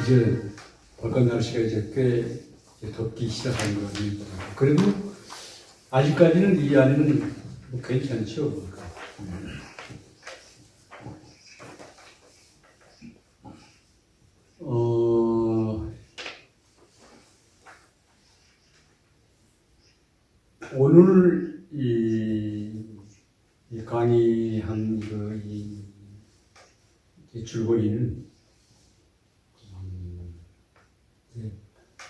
이제 벌건 날씨가 이제 꽤 이제 덥기 시작한 거 같습니다. 그래도 아직까지는 이 안에는 뭐 괜찮죠. 그러니까. 오늘 이 강의한 이 줄거리는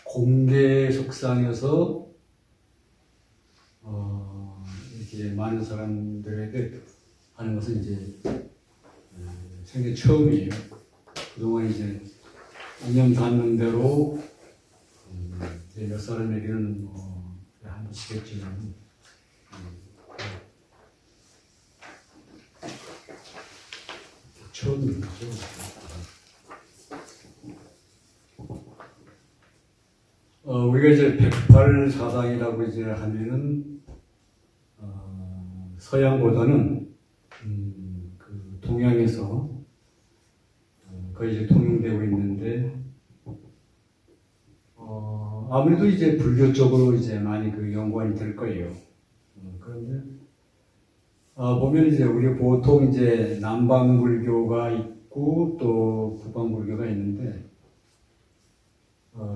공개 속상해서 이렇게 많은 사람들에게 하는 것은 이제 생애 처음이에요. 그동안 이제 인연 닿는 대로 이제 몇 사람에게는 한 번씩 했지만 처음인 거죠. 우리가 이제 108사상이라고 이제 하면은 서양보다는 그 동양에서 거의 이제 통용되고 있는데 아무래도 이제 불교 쪽으로 이제 많이 그 연관이 될 거예요. 그런데 보면 이제 우리 보통 이제 남방불교가 있고 또 북방불교가 있는데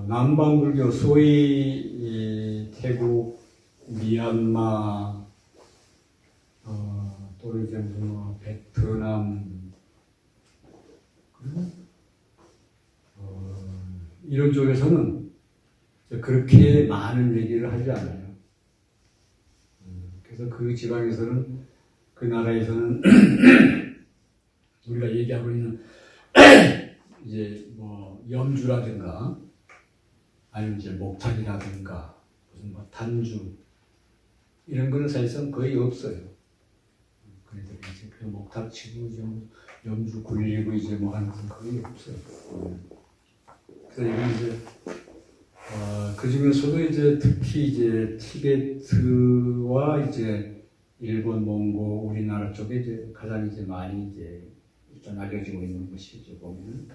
남방불교 소위 태국, 미얀마, 또 이제 무슨 베트남 이런 쪽에서는 그렇게 많은 얘기를 하지 않아요. 그래서 그 지방에서는 그 나라에서는 우리가 얘기하고 있는 이제 뭐 염주라든가 아니면 이제 목탁이라든가 무슨 뭐 단주 이런 거는 사실상 거의 없어요. 그래도 이제 그 목탁 치고 좀 염주 굴리고 이제 뭐 하는 건 거의 없어요. 그래서 이건 이제 그 중에서도 이제 특히 이제 티베트와 이제 일본, 몽고, 우리나라 쪽에 이제 가장 이제 많이 이제 일단 알려지고 있는 것이죠, 보면.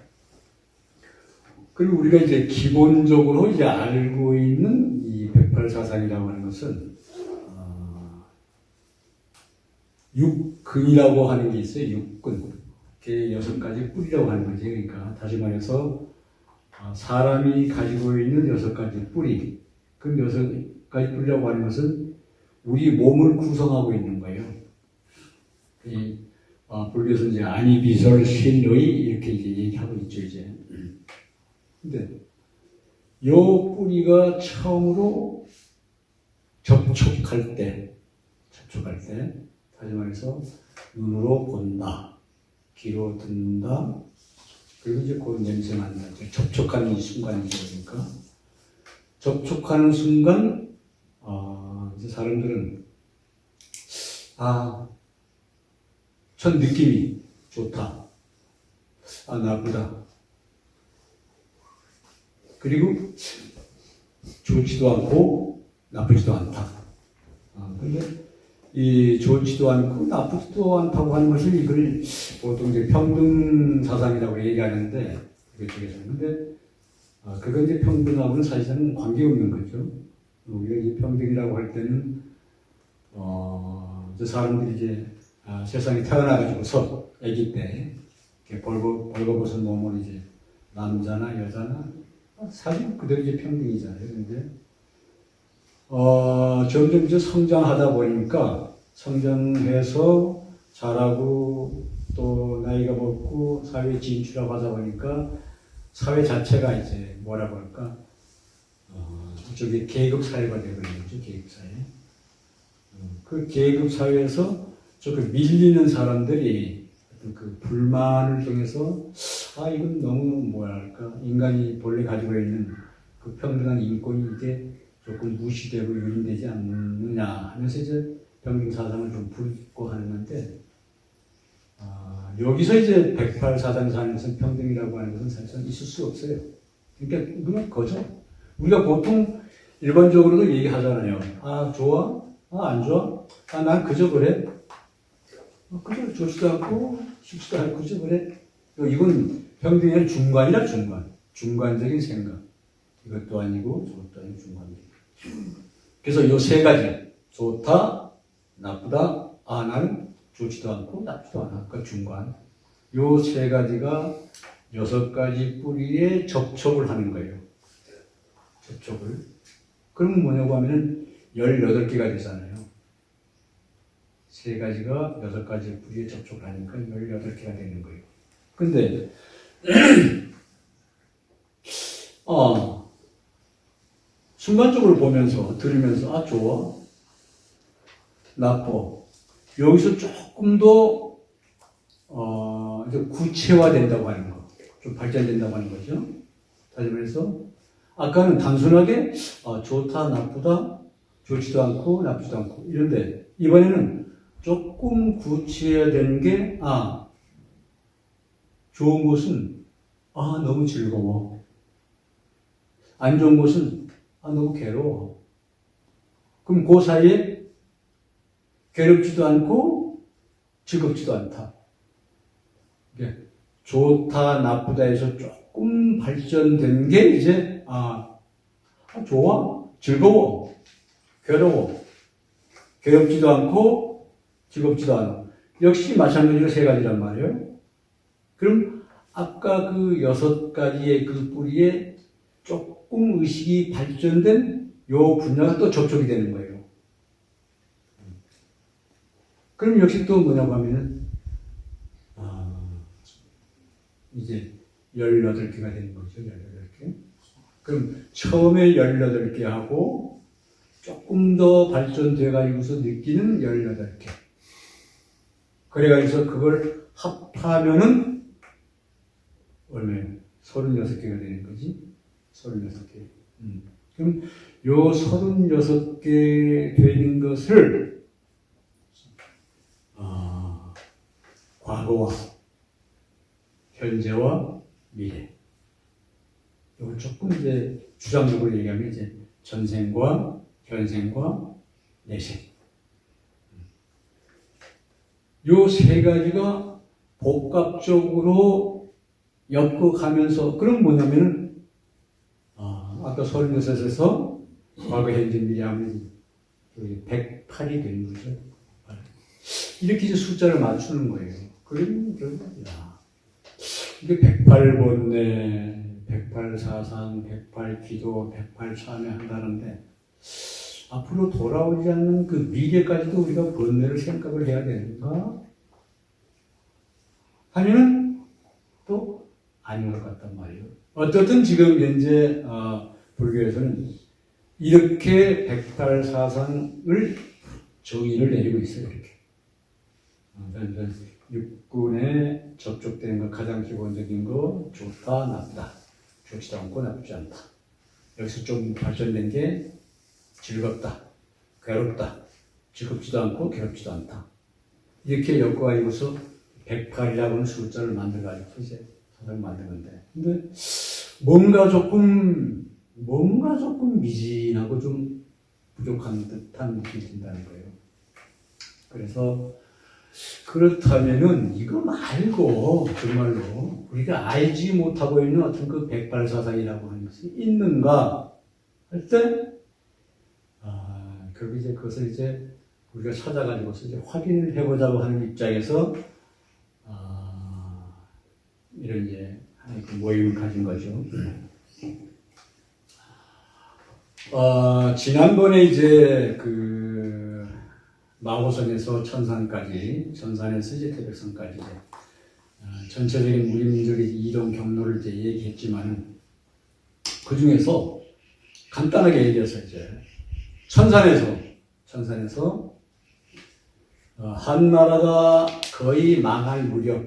그리고 우리가 이제 기본적으로 이제 알고 있는 이 108사상이라고 하는 것은, 육근이라고 하는 게 있어요, 육근. 그게 6가지 뿌리라고 하는 거지. 그러니까, 다시 말해서, 사람이 가지고 있는 6가지 뿌리. 그 6가지 뿌리라고 하는 것은 우리 몸을 구성하고 있는 거예요. 이 불교에서 이제 아니비설 신의 이렇게 이제 얘기하고 있죠, 이제. 근데 요 뿌리가 처음으로 접촉할 때, 다시 말해서 눈으로 본다, 귀로 듣는다, 그리고 이제 그 냄새 난다. 접촉하는 이 순간이죠, 그러니까. 접촉하는 순간, 이제 사람들은, 첫 느낌이 좋다. 나쁘다. 그리고 좋지도 않고 나쁘지도 않다. 근데 이 좋지도 않고 나쁘지도 않다고 하는 것을 이걸 보통 이제 평등 사상이라고 얘기하는데, 그쪽에서는. 근데 그건 이제 평등하고는 사실상 관계없는 거죠. 우리가 이제 평등이라고 할 때는, 이제 사람들이 이제, 세상에 태어나가지고서, 아기 때, 이렇게 벌거벗은 몸을 이제, 남자나 여자나, 사실 그대로 이제 평등이잖아요. 근데, 점점 이제 성장하다 보니까, 성장해서 자라고, 또 나이가 먹고, 사회에 진출하고 하다 보니까, 사회 자체가 이제, 뭐라고 할까, 저기 계급 사회가 되어버리는 거죠, 계급 사회. 그 계급 사회에서 그 밀리는 사람들이 그 불만을 통해서 이건 너무 뭐랄까 인간이 본래 가지고 있는 그 평등한 인권이 이게 조금 무시되고 유린되지 않느냐 하면서 이제 평등 사상을 좀 부리고 하는 건데 여기서 이제 108사상에서 하는 것은 평등이라고 하는 것은 사실상 있을 수 없어요. 그러니까 이건 거죠. 우리가 보통 일반적으로도 얘기하잖아요. 좋아? 안 좋아? 난 그저 그래? 그저 좋지도 않고, 싫지도 않고, 그저 그래? 이건 평등의 중간이라 중간. 중간적인 생각. 이것도 아니고 저것도 아니고 중간적인. 그래서 요 세 가지. 좋다, 나쁘다, 나는 좋지도 않고 나쁘지도 않아. 그 중간. 요 세 가지가 6가지 뿌리에 접촉을 하는 거예요. 접촉을. 그러면 뭐냐고 하면은 18개가 되잖아요. 세 가지가 6가지 뿌리에 접촉을 하니까 18개가 되는 거예요. 근데, 순간적으로 보면서, 들으면서, 좋아. 나빠. 여기서 조금 더, 이제 구체화된다고 하는 거. 좀 발전된다고 하는 거죠. 다시 말해서, 아까는 단순하게, 좋다, 나쁘다, 좋지도 않고, 나쁘지도 않고, 이런데, 이번에는 조금 구체화된 게, 좋은 것은, 너무 즐거워. 안 좋은 것은, 너무 괴로워. 그럼 그 사이에 괴롭지도 않고 즐겁지도 않다. 좋다, 나쁘다에서 조금 발전된 게 이제, 좋아, 즐거워, 괴로워, 괴롭지도 않고 즐겁지도 않아. 역시 마찬가지로 세 가지란 말이에요. 그럼 아까 그 6가지의 그 뿌리에 조금 의식이 발전된 요 분야가 또 접촉이 되는 거예요. 그럼 역시 또 뭐냐고 하면은, 이제 18개가 되는 거죠, 18개. 그럼 처음에 18개 하고 조금 더 발전돼가지고서 느끼는 18개. 그래가지고서 그걸 합하면은 얼마예요? 36개가 되는 거지? 36개. 그럼 요 36개 되는 것을 과거와 현재와 미래. 이걸 조금 이제 주장적으로 얘기하면 이제 전생과 현생과 내생. 요 세 가지가 복합적으로 엮어가면서, 그럼 뭐냐면은, 아까 36에서 과거, 현재, 미래 하면 108이 되는 거죠. 이렇게 이제 숫자를 맞추는 거예요. 그러면 이게 108번뇌, 108사상, 108기도, 108참회 한다는데, 앞으로 돌아오지 않는 그 미래까지도 우리가 번뇌를 생각을 해야 되는가? 하면은 또 아닌 것 같단 말이에요. 어떻든 지금 현재 불교에서는 이렇게 108사상을 정의를 내리고 있어요. 이렇게. 육군에 접촉되는 것 가장 기본적인 거 좋다, 나쁘다. 좋지도 않고 나쁘지 않다. 여기서 좀 발전된 게 즐겁다, 괴롭다, 즐겁지도 않고 괴롭지도 않다. 이렇게 엮어가지고서 108이라고 하는 숫자를 만들어가지고 이제 사상을 만드는데, 근데 뭔가 조금 미진하고 좀 부족한 듯한 느낌이 든다는 거예요. 그래서 그렇다면은 이거 말고 정말로 우리가 알지 못하고 있는 어떤 그 백발사상이라고 하는 것이 있는가 할 때, 결국 이제 그것을 이제 우리가 찾아가지고서 이제 확인을 해보자고 하는 입장에서 이런 이제 모임을 가진 거죠. 지난번에 이제 그 마호선에서 천산까지, 천산에서 이제 태백산까지 전체적인 우리 민족의 이동 경로를 이제 얘기했지만은 그 중에서 간단하게 얘기해서 이제 천산에서 한나라가 거의 망할 무렵,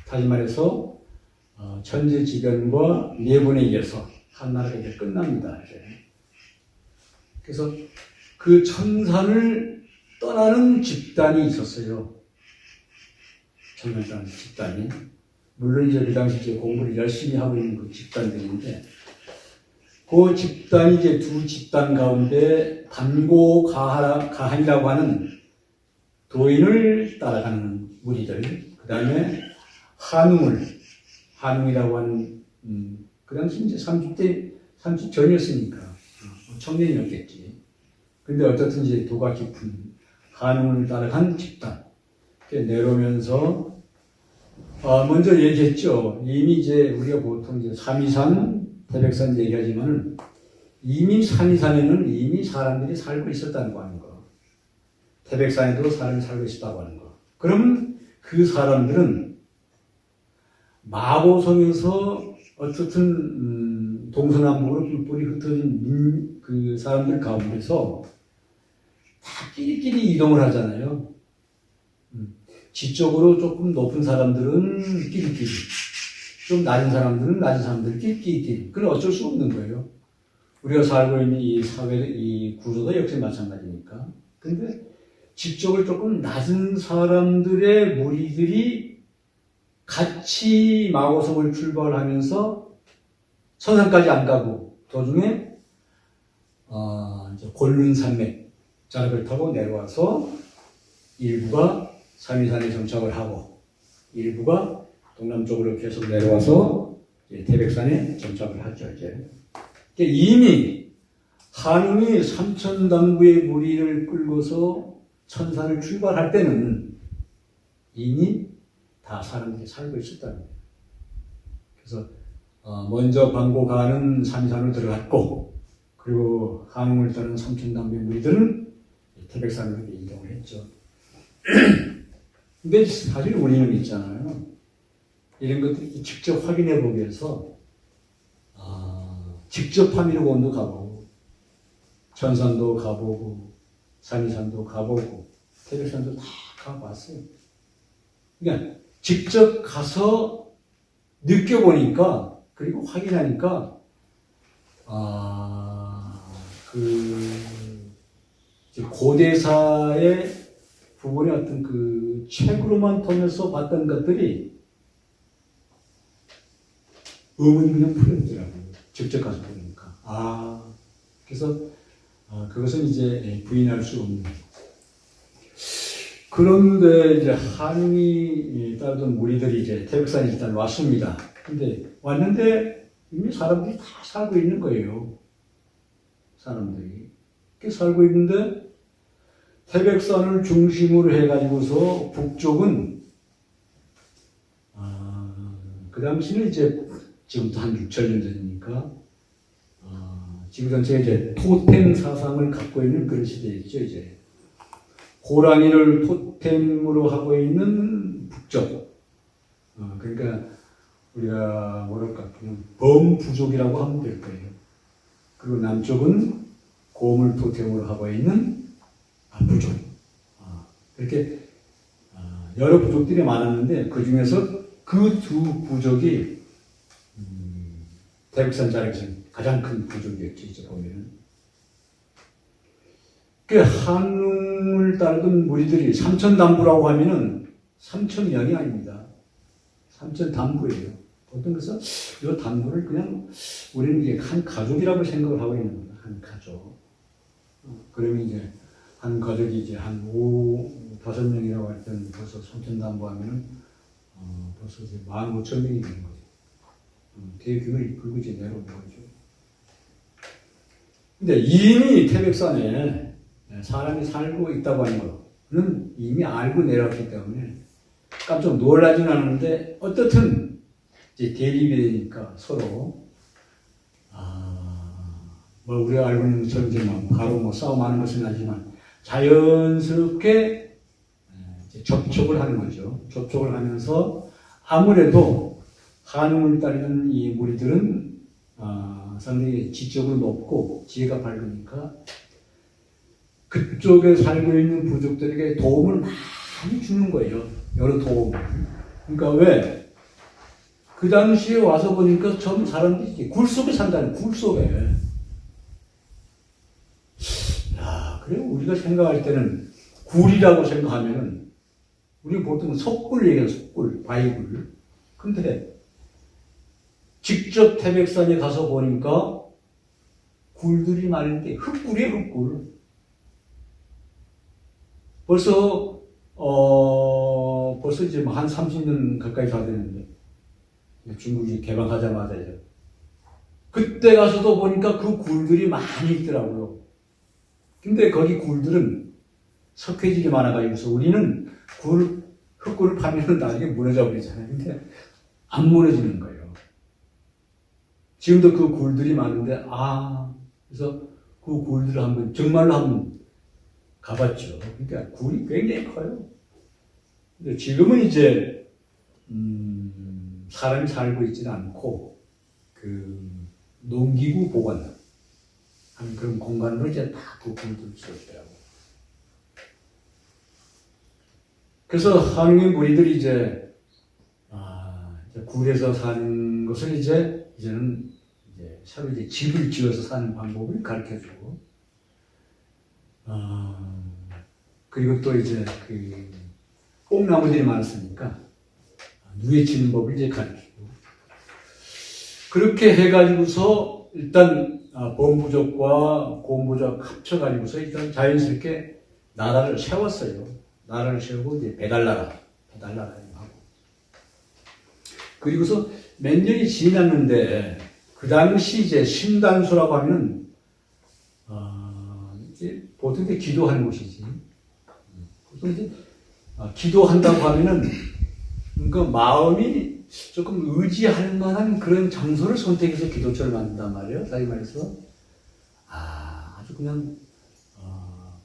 다시 말해서 천재지변과 내분에 의해서 한나라가 이제 끝납니다. 이제. 그래서 그 천산을 떠나는 집단이 있었어요. 천산을 집단이. 물론 이제 그 당시 이제 공부를 열심히 하고 있는 그 집단들인데, 그 집단이 이제 두 집단 가운데 단고가한이라고 하는 도인을 따라가는 무리들, 그 다음에 한웅이라고 하는 그 당시 이제 30대, 30 전이었으니까 청년이었겠지. 근데 어쨌든 이제 도가 깊은 한웅을 따라간 집단. 내려오면서 먼저 얘기했죠. 이미 이제 우리가 보통 이제 삼이산, 태백산 얘기하지만은 이미 삼이산에는 이미 사람들이 살고 있었다는 거 아닌가. 태백산에도 사람이 살고 있었다고 하는 거. 그러면 그 사람들은 마고성에서 어쨌든 동서남북으로 뿔뿔이 흩어진 그 사람들 가운데서 다 끼리끼리 이동을 하잖아요. 지적으로 조금 높은 사람들은 끼리끼리, 좀 낮은 사람들은 낮은 사람들끼리 끼리끼리. 그건 어쩔 수 없는 거예요. 우리가 살고 있는 이 사회, 이 구조도 역시 마찬가지니까. 근데 지적으로 조금 낮은 사람들의 무리들이 같이 마고성을 출발하면서 천산까지 안 가고 도중에 이제 곤륜산맥 자락을 타고 내려와서 일부가 삼위산에 정착을 하고 일부가 동남쪽으로 계속 내려와서 태백산에 정착을 하죠. 이제 이미 한웅이 삼천당부의 무리를 끌고서 천산을 출발할 때는 이미 다 사람들이 살고 있었다는 거예요. 그래서 먼저 방고가는 삼위산으로 들어갔고 그리고 한웅을 따르는 삼천당부의 무리들은 태백산으로 이동을 했죠. 근데 사실 우리는 있잖아요. 이런 것들 직접 확인해 보기 위해서 직접 함유로원도 가보고 천산도 가보고 삼위산도 가보고 태백산도 다 가봤어요. 그러니까 직접 가서 느껴보니까 그리고 확인하니까 고대사의 부분의 어떤 그 책으로만 통해서 봤던 것들이 의문이 그냥 풀렸더라고요. 직접 가서 보니까. 그래서 그것은 이제 부인할 수 없는. 그런데 이제 한웅이 따르던 무리들이 이제 태백산에 일단 왔습니다. 근데 왔는데 이미 사람들이 다 살고 있는 거예요. 사람들이. 이렇게 살고 있는데 태백산을 중심으로 해가지고서 북쪽은 그 당시는 이제 지금부터 한 6,000년 전이니까 지구 전체가 이제 토템 사상을 갖고 있는 그런 시대였죠. 이제 호랑이를 토템으로 하고 있는 북쪽. 그러니까 우리가 뭐랄까 범부족이라고 하면 될 거예요. 그리고 남쪽은 곰을 토템으로 하고 있는 부족. 이렇게 여러 부족들이 많았는데 그 중에서 그 두 부족이 태백산 자락에서 가장 큰 부족이었죠. 이제 보면은 그 한웅을 따르던 무리들이 삼천담부라고 하면은 삼천명이 아닙니다. 삼천담부예요. 어떤 것은 이 담부를 그냥 우리는 이제 한 가족이라고 생각을 하고 있는 겁니다. 한 가족. 그러면 이제 한 가족이 이제 한 5-5명이라고 할 때는 벌써 삼천담부 하면은 벌써 이제 15,000명이 되는 거죠. 대규모를 끌고 이제 내려오는 거죠. 근데 이미 태백산에 사람이 살고 있다고 하는 거는 이미 알고 내려왔기 때문에 깜짝 놀라진 않았는데 어떻든 이제 대립이 되니까 서로 뭐 우리가 알고 있는 것처럼 이제 바로 뭐 싸움하는 것은 아니지만 자연스럽게 이제 접촉을 하는 거죠. 접촉을 하면서 아무래도 한웅을 따르는 이 무리들은 상당히 지적으로 높고 지혜가 밝으니까 그쪽에 살고 있는 부족들에게 도움을 많이 주는 거예요. 여러 도움을. 그러니까 왜? 그 당시에 와서 보니까 전부 사람들이 굴 속에 산다는 굴 속에. 그래 우리가 생각할 때는 굴이라고 생각하면은 우리 보통 석굴 얘기해요. 석굴, 바위굴. 근데 직접 태백산에 가서 보니까 굴들이 많은데 흙굴이에요. 흙굴. 벌써 이제 한 30년 가까이 다 됐는데 중국이 개방하자마자 그때 가서도 보니까 그 굴들이 많이 있더라고요. 근데 거기 굴들은 석회질이 많아가지고서 우리는 흙굴을 파면 나중에 무너져 버리잖아요. 근데 안 무너지는 거예요. 지금도 그 굴들이 많은데, 그래서 그 굴들을 정말로 한번 가봤죠. 그러니까 굴이 굉장히 커요. 근데 지금은 이제, 사람이 살고 있지는 않고, 농기구 보관하는 그런 공간으로 이제 다 그 굴들을 지었더라고요. 그래서 한국인 무리들이 이제 굴에서 사는 것을 이제는 새로 집을 지어서 사는 방법을 가르쳐주고, 그리고 또 이제 뽕나무들이 많았으니까 누에 치는 법을 이제 가르치고, 그렇게 해가지고서 일단 범부족과 고음부족 합쳐가지고서 일단 자연스럽게 나라를 세웠어요. 나라를 세우고 이제 배달나라 하고. 그리고서 몇 년이 지났는데 그 당시 이제 신단수라고 하면은 이제 보통 이제 기도하는 곳이지. 보통 이제 기도한다고 하면은 그러니까 마음이 조금 의지할 만한 그런 장소를 선택해서 기도처를 만든단 말이에요. 다시 말해서 아주 그냥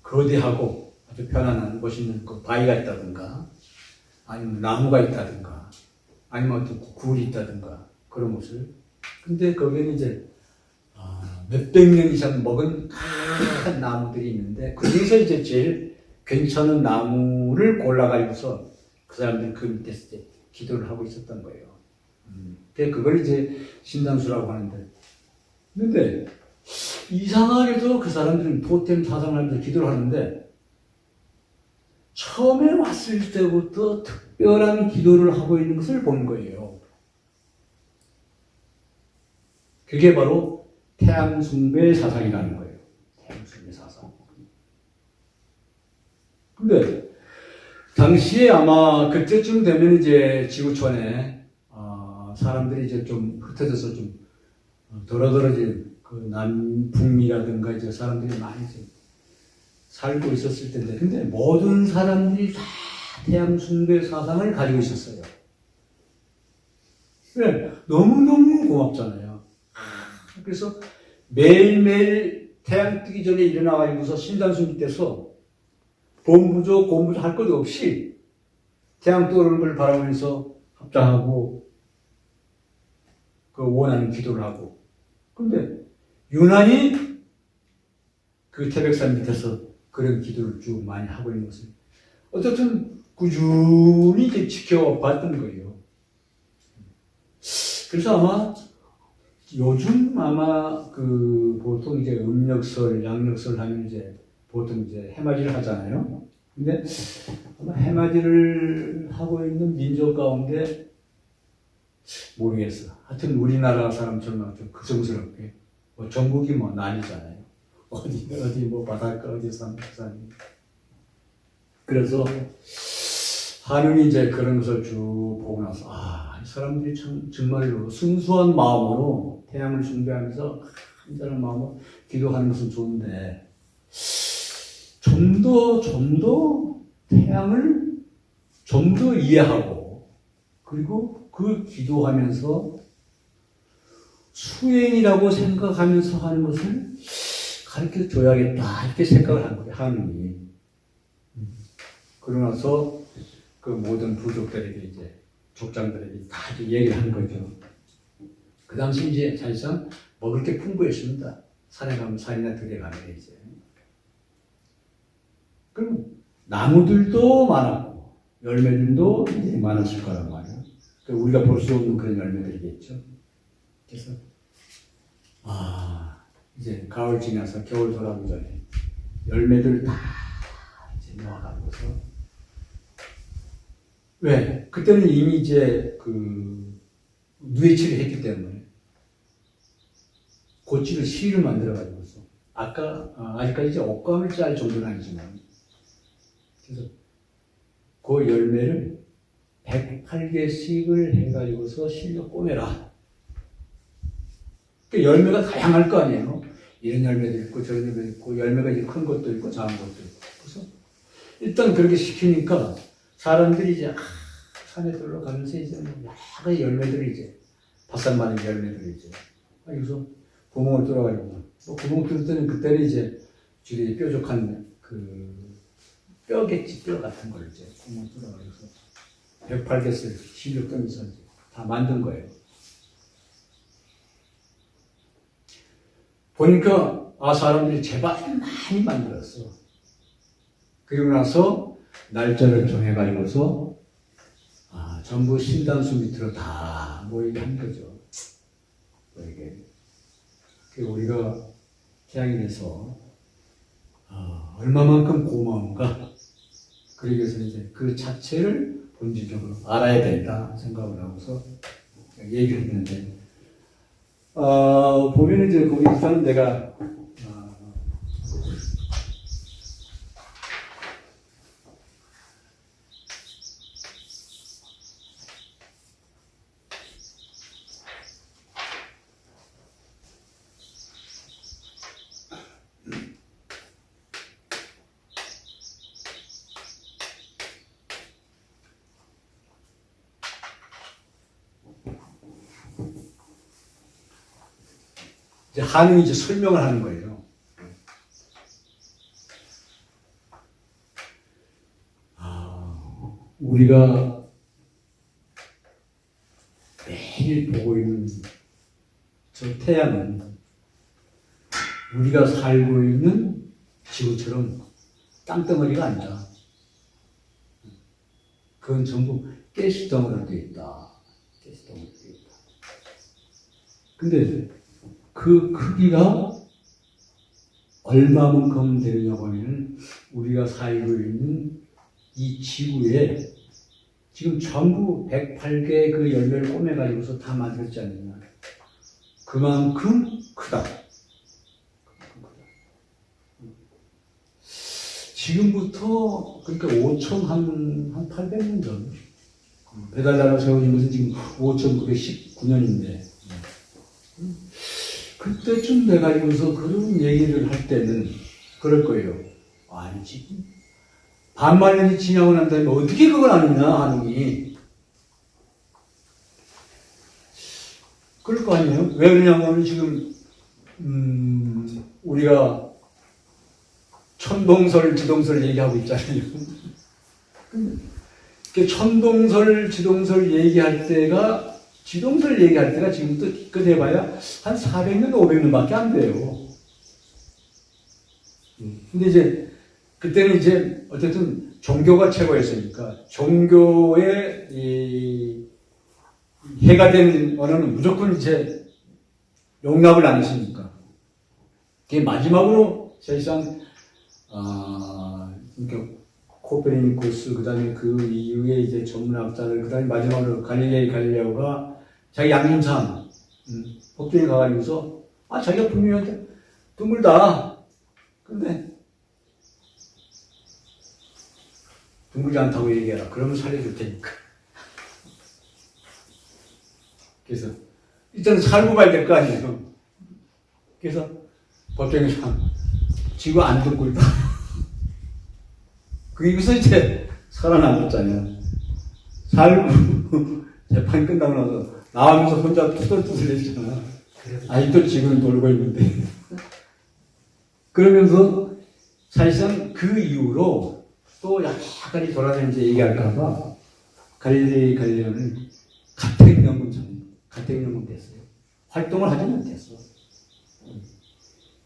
거대하고 아주 편안한 멋있는 그 바위가 있다든가 아니면 나무가 있다든가 아니면 어떤 굴이 있다든가 그런 곳을. 근데 거기는 이제 몇백 년 이상 먹은 큰 나무들이 있는데 거기서 이제 제일 괜찮은 나무를 골라가지고서 그 사람들이 그 밑에서 이제 기도를 하고 있었던 거예요. 그걸 이제 신당수라고 하는데, 근데 이상하게도 그 사람들은 토템 사상을 하면서 기도를 하는데 처음에 왔을 때부터 특별한 기도를 하고 있는 것을 본 거예요. 그게 바로 태양숭배 사상이라는 거예요. 태양숭배 사상. 근데 당시에 아마 그때쯤 되면 이제 지구촌에 사람들이 이제 좀 흩어져서 좀 더러더러진 그 남북미라든가 이제 사람들이 많이 이제 살고 있었을 텐데, 근데 모든 사람들이 다 태양숭배 사상을 가지고 있었어요. 네, 너무너무 고맙잖아요. 그래서 매일매일 태양 뜨기 전에 일어나가지고서 신단숭배 때서 범부족, 고음부족 할 것 없이 태양 떠오르는 걸 바라보면서 합장하고 그 원하는 기도를 하고. 근데 유난히 그 태백산 밑에서 그런 기도를 쭉 많이 하고 있는 것을 어쨌든 꾸준히 이제 지켜봤던 거예요. 그래서 아마 요즘 보통 이제 음력설, 양력설 하면 이제 보통 이제 해맞이를 하잖아요. 근데 아마 해맞이를 하고 있는 민족 가운데 모르겠어. 하여튼 우리나라 사람처럼 좀 그성스럽게 전국이 나뉘잖아요. 어디 바닷가 어디 산. 그래서 하느니 이제 그런 것을 쭉 보고 나서 이 사람들이 정말로 순수한 마음으로 태양을 숭배하면서 간절한 마음으로 기도하는 것은 좋은데 좀 더 태양을 좀 더 이해하고 그리고 그 기도하면서 수행이라고 생각하면서 하는 것을 가르쳐 줘야겠다 이렇게 생각을 한 거예요. 하느니. 그러고 나서 그 모든 부족들에게 이제 족장들에게 다 이제 얘기를 한 거죠. 그 당시 이제 사실상 먹을 게 풍부했습니다. 산에 가면 산이나 들에 가면 이제. 그럼 나무들도 많았고 열매들도 이제 많았을 거란 말이에요. 그러니까 우리가 볼 수 없는 그런 열매들이겠죠. 그래서 이제 가을 지나서 겨울 돌아오기 전에 열매들 다 이제 모아가면서 왜? 그때는 이미 이제 누에치를 했기 때문에 고치를 실을 만들어가지고서 아직까지 이제 옷감을 짤 정도는 아니지만 그래서 그 열매를 108개씩을 해가지고서 실로 꼬매라. 그러니까 열매가 다양할 거 아니에요. 이런 열매도 있고 저런 열매도 있고 열매가 이제 큰 것도 있고 작은 것도 있고. 그래서 일단 그렇게 시키니까 사람들이 이제 산에 들어가면서 이제 뭐 여러 열매들이 이제 바싹 마른 열매들이 이제 여기서 구멍을 뚫어가지고 뭐 구멍 뚫을 때는 그때는 이제 줄이 뾰족한 그 뼈겠지 뼈 같은 걸 이제 구멍 뚫어가지고 108개를 실력 떠면서 이제 다 만든 거예요. 보니까 사람들이 제발 많이 만들었어. 그리고 나서 날짜를 정해가지고서 전부 신단수 밑으로 다 모이게 한 거죠. 이게 우리가 태양인에서 얼마만큼 고마운가. 그러기 위해서 이제 그 자체를 본질적으로 알아야 된다 생각을 하고서 얘기를 했는데 보면은 이제 거기서는 내가 이제 한이 이제 설명을 하는 거예요. 우리가 매일 보고 있는 저 태양은 우리가 살고 있는 지구처럼 땅덩어리가 아니라 그건 전부 가스덩어리로 되어 있다. 가스덩어리로 되어 있다. 근데 그 크기가 얼마만큼 되느냐고 하면 우리가 살고 있는 이 지구에 지금 전부 108개의 그 열매를 꼬매가지고서 다 만들었지 않느냐. 그만큼 크다. 지금부터 그러니까 5천 한 800년 전 배달나라 세워진 것은 지금 5,919년인데 그때쯤 돼가지고서 그런 얘기를 할 때는 그럴 거예요. 아니 지금 반만 년이 지나고 난 다음에 어떻게 그걸 아느냐 하느니 그럴 거 아니에요. 왜 그러냐면 지금 우리가 천동설, 지동설 얘기하고 있잖아요. 천동설, 지동설 얘기할 때가 지동설 얘기할 때가 지금부터 기껏 해봐야 한 400년, 500년 밖에 안 돼요. 근데 이제, 그때는 이제, 어쨌든 종교가 최고였으니까, 종교의 해가 되는 언어는 무조건 이제 용납을 안 했으니까. 그게 마지막으로 사실상, 그러니까 코페르니쿠스, 그 다음에 그 이후에 이제 전문학자들, 그 다음에 마지막으로 갈릴레오가 자기 양림산, 법정에 가가지고서, 자기가 분명히 둥글다. 근데, 둥글지 않다고 얘기해라. 그러면 살려줄 테니까. 그래서, 일단 살고 봐야 될 거 아니에요. 그래서, 법정에서, 지구 안 둥글다. 그기서 이제 살아남았잖아요. 살고 재판이 끝나고 나서 나오면서 혼자 투덜투덜 했잖아. 아직도 지구는 돌고 있는데. 그러면서 사실상 그 이후로 또 약간 돌아다니면서 얘기할까봐 갈릴레오는 가택연금 됐어요. 활동을 하지 못했어.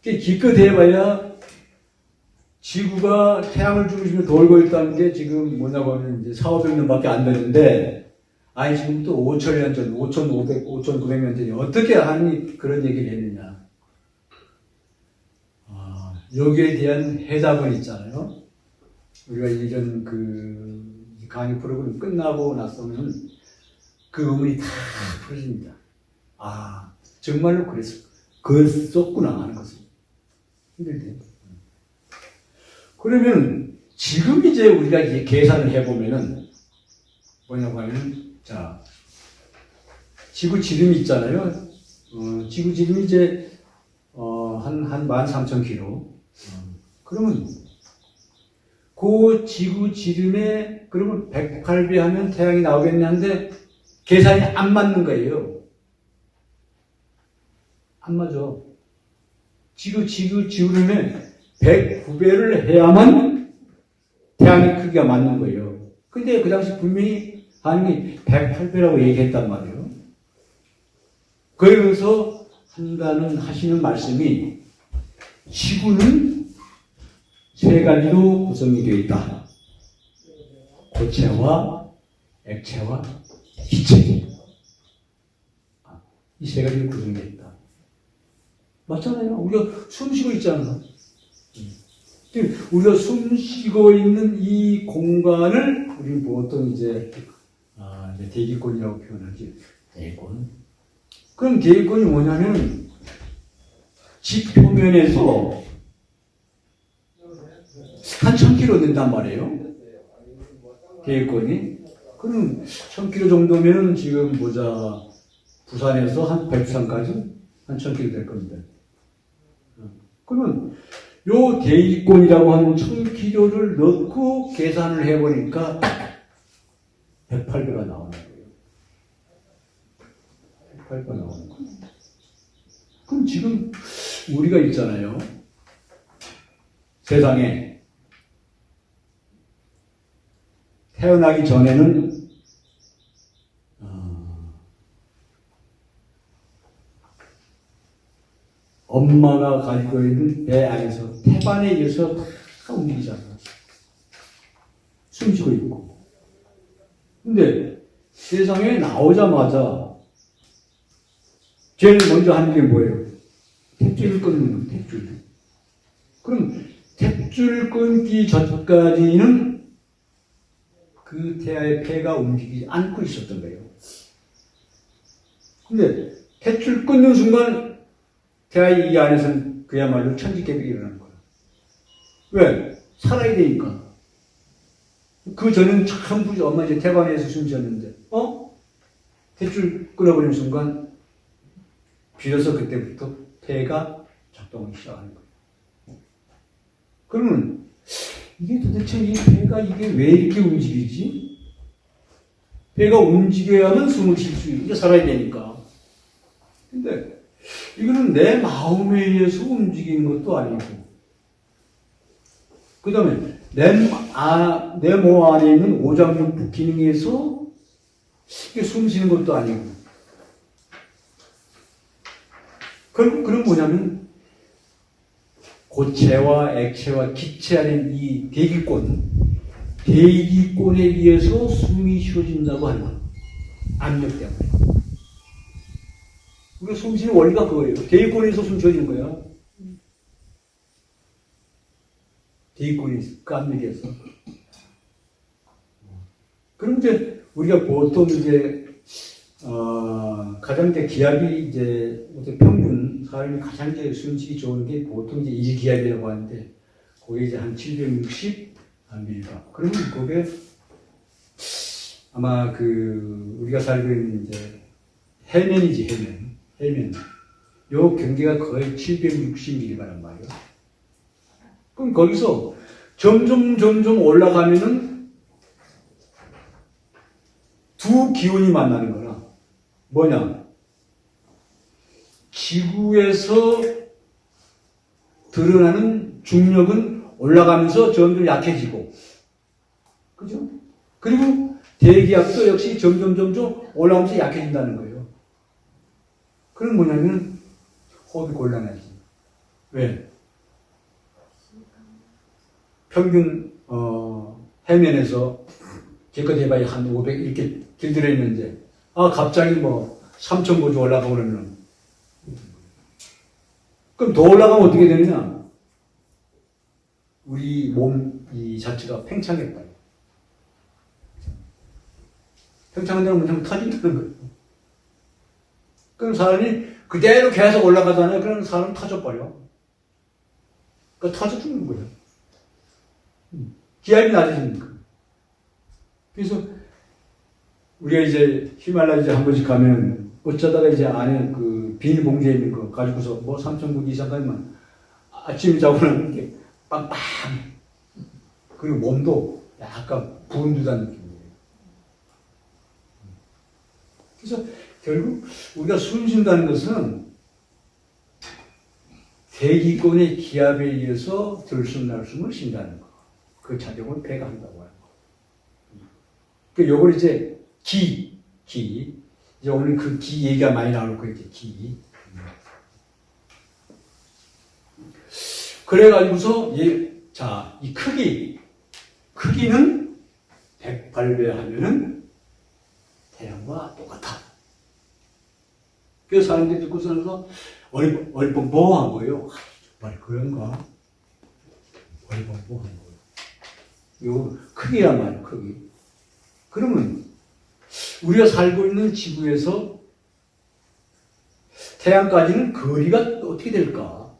기껏 해봐야 지구가 태양을 중심으로 돌고 있다는 게 지금 뭐냐고 하면 이제 4,500년 밖에 안 되는데, 지금부터 5,000년 전, 5,500, 5,900년 전에 어떻게 한이 그런 얘기를 했느냐. 여기에 대한 해답은 있잖아요. 우리가 이런 강의 프로그램 끝나고 나서는 그 의문이 다 풀어집니다. 정말로 그랬었구나 하는 것을. 힘들대요. 그러면 지금 이제 우리가 이제 계산을 해보면은 뭐냐고 하면 지구 지름이 있잖아요. 지구 지름이 이제 한 13,000km. 그러면 그 지구 지름에 그러면 108배 하면 태양이 나오겠네 한데 계산이 안 맞는 거예요. 안 맞아. 지구 지름에 109배를 해야만 태양의 크기가 맞는 거예요. 근데 그 당시 분명히 하나님이 108배라고 얘기했단 말이에요. 그러면서 하시는 말씀이 지구는 세 가지로 구성이 되어 있다. 고체와 액체와 기체. 이 세 가지로 구성되어 있다. 맞잖아요. 우리가 숨 쉬고 있잖아. 우리가 숨 쉬고 있는 이 공간을 우리는 보통 이제 대기권이라고 표현하지. 대기권. 그럼 대기권이 뭐냐면 지 표면에서 한 1000km 된단 말이에요. 대기권이. 그럼 1000km 정도면 지금 보자. 부산에서 한 백두산까지 한 1000km 될 겁니다. 그러면 요 대기권이라고 하는 1000km를 넣고 계산을 해보니까 108배가 나오는 거예요. 108배가 나오는 거예요. 그럼 지금 우리가 있잖아요. 세상에 태어나기 전에는 엄마가 가지고 있는 배 안에서 태반에 의해서 다 움직이잖아. 숨쉬고 있고. 근데 세상에 나오자마자 제일 먼저 하는 게 뭐예요? 탯줄을 끊는 거예요. 탯줄. 그럼 탯줄 끊기 전까지는 그 태아의 폐가 움직이지 않고 있었던 거예요. 근데 탯줄 끊는 순간 태아의 이 안에서는 그야말로 천지개벽이 일어나는 거예요. 왜? 살아야 되니까. 그 전에는 참 엄마 이제 태반에서 숨 쉬었는데, 탯줄 끊어버리는 순간, 비로소 그때부터 폐가 작동하기 시작하는 거예요. 그러면, 이게 도대체 이 폐가 이게 왜 이렇게 움직이지? 폐가 움직여야만 숨을 쉴 수 있게 살아야 되니까. 근데, 이거는 내 마음에 의해서 움직이는 것도 아니고, 그 다음에 내 몸 안에 있는 오장육부 기능에서 이게 숨 쉬는 것도 아니고, 그럼 뭐냐면, 고체와 액체와 기체 안에 이 대기권에 의해서 숨이 쉬어진다고 하는 거예요. 압력 때문에. 우리가 숨 쉬는 원리가 그거예요. 대기권에서 숨 쉬어지는 거야. 대기권이 그 압력에서. 그럼 이제 우리가 보통 이제 가장 이제 기압이 이제 평균 사람이 가장 이제 숨쉬기 좋은 게 보통 이제 1기압이라고 하는데 그게 이제 한 760 밀리가. 그러면 그게 아마 우리가 살고 있는 이제 해면이지 해면. 요 경계가 거의 760ml란 말이에요. 그럼 거기서 점점 올라가면은 두 기온이 만나는 거라. 뭐냐? 지구에서 드러나는 중력은 올라가면서 점점 약해지고. 그죠? 그리고 대기압도 역시 점점 올라가면서 약해진다는 거예요. 그건 뭐냐면 호흡이 곤란하지. 왜? 평균 해면에서 기껏 해봐야 한 500 이렇게 길들여 있는데 갑자기 3,000고지 올라가고 그러면 그럼 더 올라가면 어떻게 되느냐? 우리 몸 이 자체가 팽창했다. 팽창한다는 건 그냥 터진다는 거예요. 그럼 사람이 그대로 계속 올라가잖아요. 그럼 사람 터져버려. 그러니까 터져 죽는 거예요. 기압이 낮아지니까. 그래서 우리가 이제 히말라야 한 번씩 가면 어쩌다가 이제 안에 그 비닐봉지에 있는 거 가지고서 뭐 3,000분 이상 가면 아침에 자고 나면 빵빵. 그리고 몸도 약간 부은 듯한 느낌이에요. 그래서 결국 우리가 숨 쉰다는 것은 대기권의 기압에 의해서 들숨 날숨을 쉰다는 거. 그 작용을 배가 한다고 하는 거. 그 요걸 이제 기. 이제 오늘 그 기 얘기가 많이 나올 거예요. 기. 그래가지고서 자, 이 크기는 108배 하면은 태양과 똑같아. 그래서 사람들이 듣고서 나서 어리벙벙한 거예요. 정말 그런가? 어리벙벙한 거예요. 이거 크기란 말이에요, 크기. 그러면 우리가 살고 있는 지구에서 태양까지는 거리가 어떻게 될까?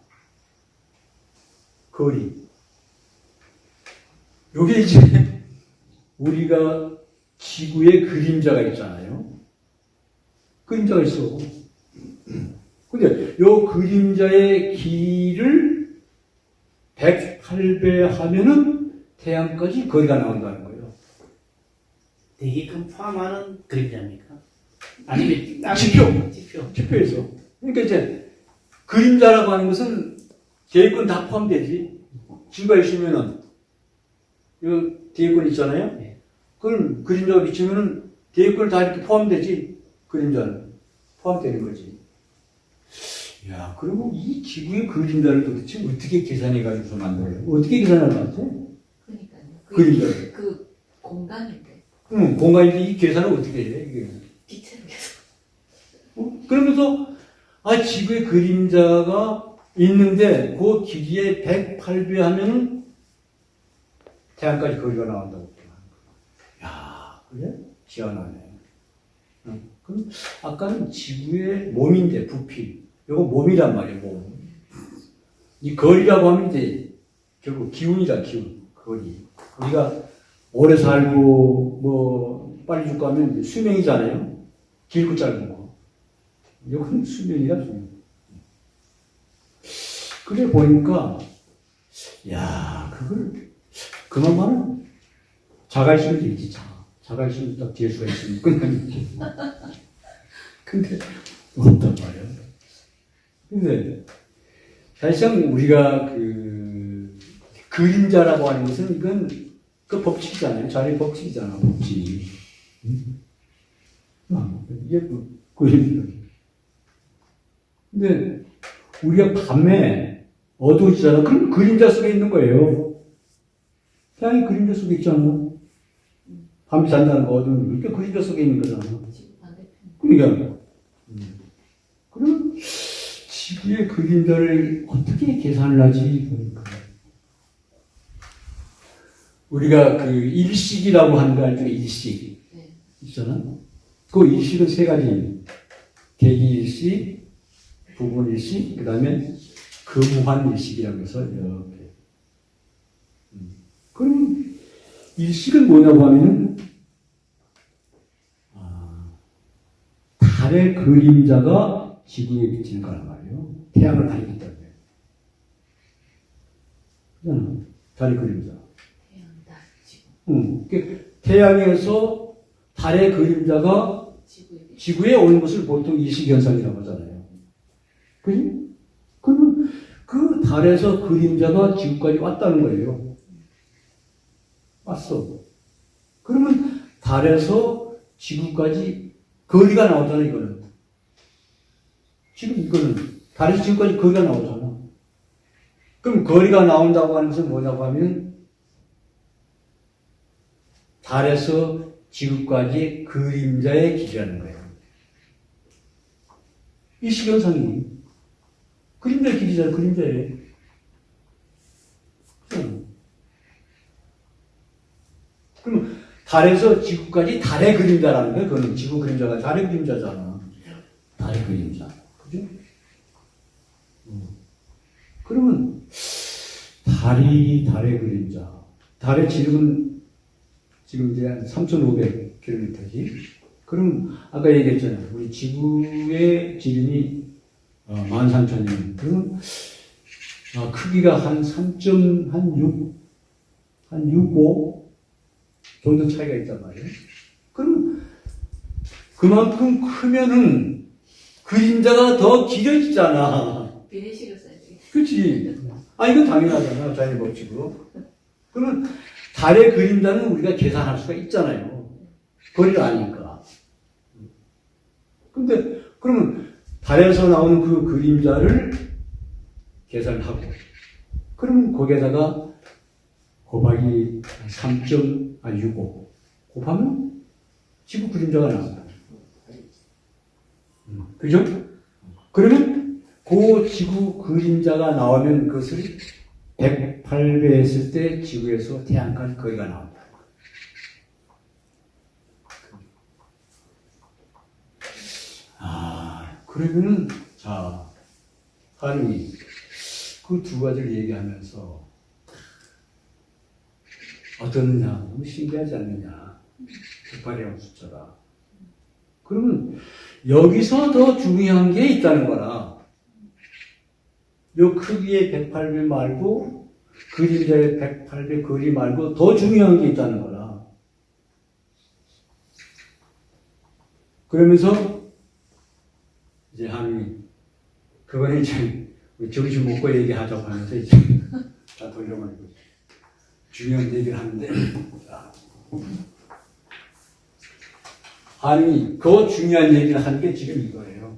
거리. 요게 이제 우리가 지구에 그림자가 있잖아요. 그림자가 있어. 근데 요 그림자의 길이를 108배 하면은 태양까지 거리가 나온다는 거예요. 대기권 포함하는 그림자입니까? 아니면 지표에서. 그러니까 이제 그림자라고 하는 것은 대기권 다 포함되지. 지구가 있으면은 이 대기권 있잖아요. 네. 그럼 그림자가 비치면은 대기권 다 이렇게 포함되지. 그림자는 포함되는 거지. 야, 그리고 이 지구의 그림자를 도대체 어떻게 계산해가지고서 만들어요? 어떻게 계산할 것 같아? 그러니까요. 그림자를. 그 공간인데 응, 공간인데 이 계산을 어떻게 해? 이게. 빛으로 해서. 그러면서 지구의 그림자가 있는데 그 길이에 108배 하면은 태양까지 거리가 나온다고. 야, 그래? 희한하네. 그럼 아까는 지구의 몸인데 부피. 이거 몸이란 말이에요, 몸. 이 거리라고 하면 이제 결국 기운이다, 기운. 거리. 우리가 오래 살고 뭐 빨리 죽고 하면 수명이잖아요. 길고 짧은 거. 이건 수명이다, 수명. 그래 보니까 야, 그만 말은 자갈심을 들지, 자갈심을 딱 뒤에 수가 있으면 끝나겠지. 근데 없단 말이야. 근데 사실상 우리가 그림자라고 하는 것은 이건 그 법칙이잖아요. 자연의 법칙이잖아, 법칙. 이게 그림자. 근데 우리가 밤에 어두워지잖아. 그럼 그림자 속에 있는 거예요. 태양이 그림자 속에 있잖아. 밤에 잔다는 거 어두운 거. 이게 그림자 속에 있는 거잖아. 지구 반대편. 그러니까. 그러면 지구의 그림자를 어떻게 계산을 하지? 그러니까. 우리가 그 일식이라고 하는 거 알죠? 일식. 네. 있잖아. 그 일식은 세 가지. 대기일식, 부분일식, 그 다음에 금환일식이라고 해서 이렇게. 그럼 일식은 뭐냐고 하면은 달의 그림자가 지구에 비치는 거란 말이에요. 태양을 가리기 때문에. 그잖아. 달의 그림자. 태양, 달, 지구. 태양에서 달의 그림자가 지구에 오는 것을 보통 일식현상이라고 하잖아요. 그지? 그러면 그 달에서 그림자가 지구까지 왔다는 거예요. 왔어. 그러면 달에서 지구까지 거리가 나오잖아, 이거는. 지금 이거는 달에서 지구까지 거리가 나오잖아. 그럼 거리가 나온다고 하는 것은 뭐냐고 하면 달에서 지구까지 그림자의 길이라는 거예요. 이 시간상이 그림자의 길이잖아, 그림자의. 그럼 달에서 지구까지 달의 그림자라는 거예요. 그거는 지구 그림자가 달의 그림자잖아. 달의 그림자. 그죠? 그러면 달의 그림자. 달의 지름은 지금 이제 한 3,500km지. 그럼 아까 얘기했잖아요. 우리 지구의 지름이 13,000년. 그러면 크기가 한 3.65 정도 차이가 있단 말이에요. 그럼 그만큼 크면은 그림자가 더 길어지잖아. 비례식을 써야 되겠다. 그치? 이건 당연하잖아. 자연의 법칙으로. 그러면 달의 그림자는 우리가 계산할 수가 있잖아요. 거리를 아니까. 근데 그러면 달에서 나오는 그 그림자를 계산하고 그러면 거기에다가 곱하기 3.65 곱하면 지구 그림자가 나옵니다. 그죠? 그러면 그 지구 그림자가 나오면 그것을 108배 했을 때 지구에서 태양까지 거리가 나옵니다. 그러면은 자 하느님 그 두 가지를 얘기하면서 어떠느냐 너무 신기하지 않느냐 108이라는 숫자가 그러면 여기서 더 중요한 게 있다는 거라 요 크기의 108배 말고 그림자의 108배 거리 말고 더 중요한 게 있다는 거라 그러면서 이제 하느님 그거는 이제 우리 점심 먹고 얘기하자고 하면서 이제 다 돌려버리고 중요한 얘기를 하는데 하느님 그 중요한 얘기를 하는 게 지금 이거예요.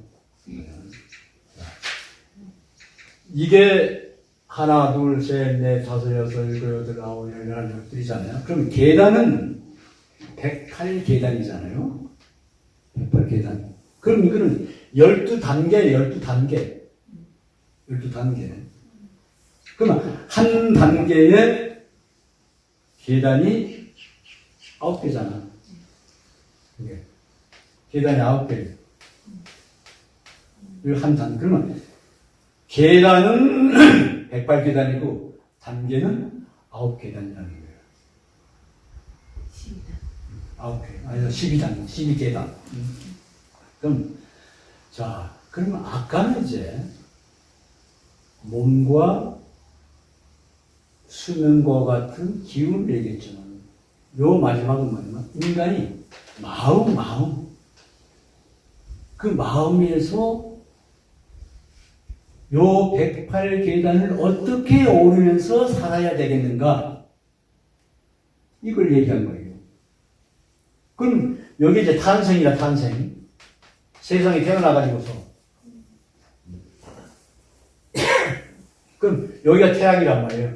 이게 하나 둘 셋 넷 다섯 여섯 일곱 여덟 아홉 열 열한 열둘이잖아요. 그럼 계단은 108계단이잖아요. 108계단. 그럼 이거는 12단계, 12단계. 12단계. 그러면 한 단계에 계단이 9개잖아. 이게. 계단이 9개. 한 단. 그러면 계단은 108계단이고 단계는 9계단이라는 거예요. 12단. 9개. 아니, 12단. 12계단. 그럼, 자, 그러면 아까는 이제 몸과 수면과 같은 기운을 얘기했지만, 요 마지막은 뭐냐면, 인간이 마음. 그 마음에서 요 108계단을 어떻게 오르면서 살아야 되겠는가? 이걸 얘기한 거예요. 그럼 여기 이제 탄생이라 탄생. 세상에 태어나가지고서. 그럼 여기가 태양이란 말이에요.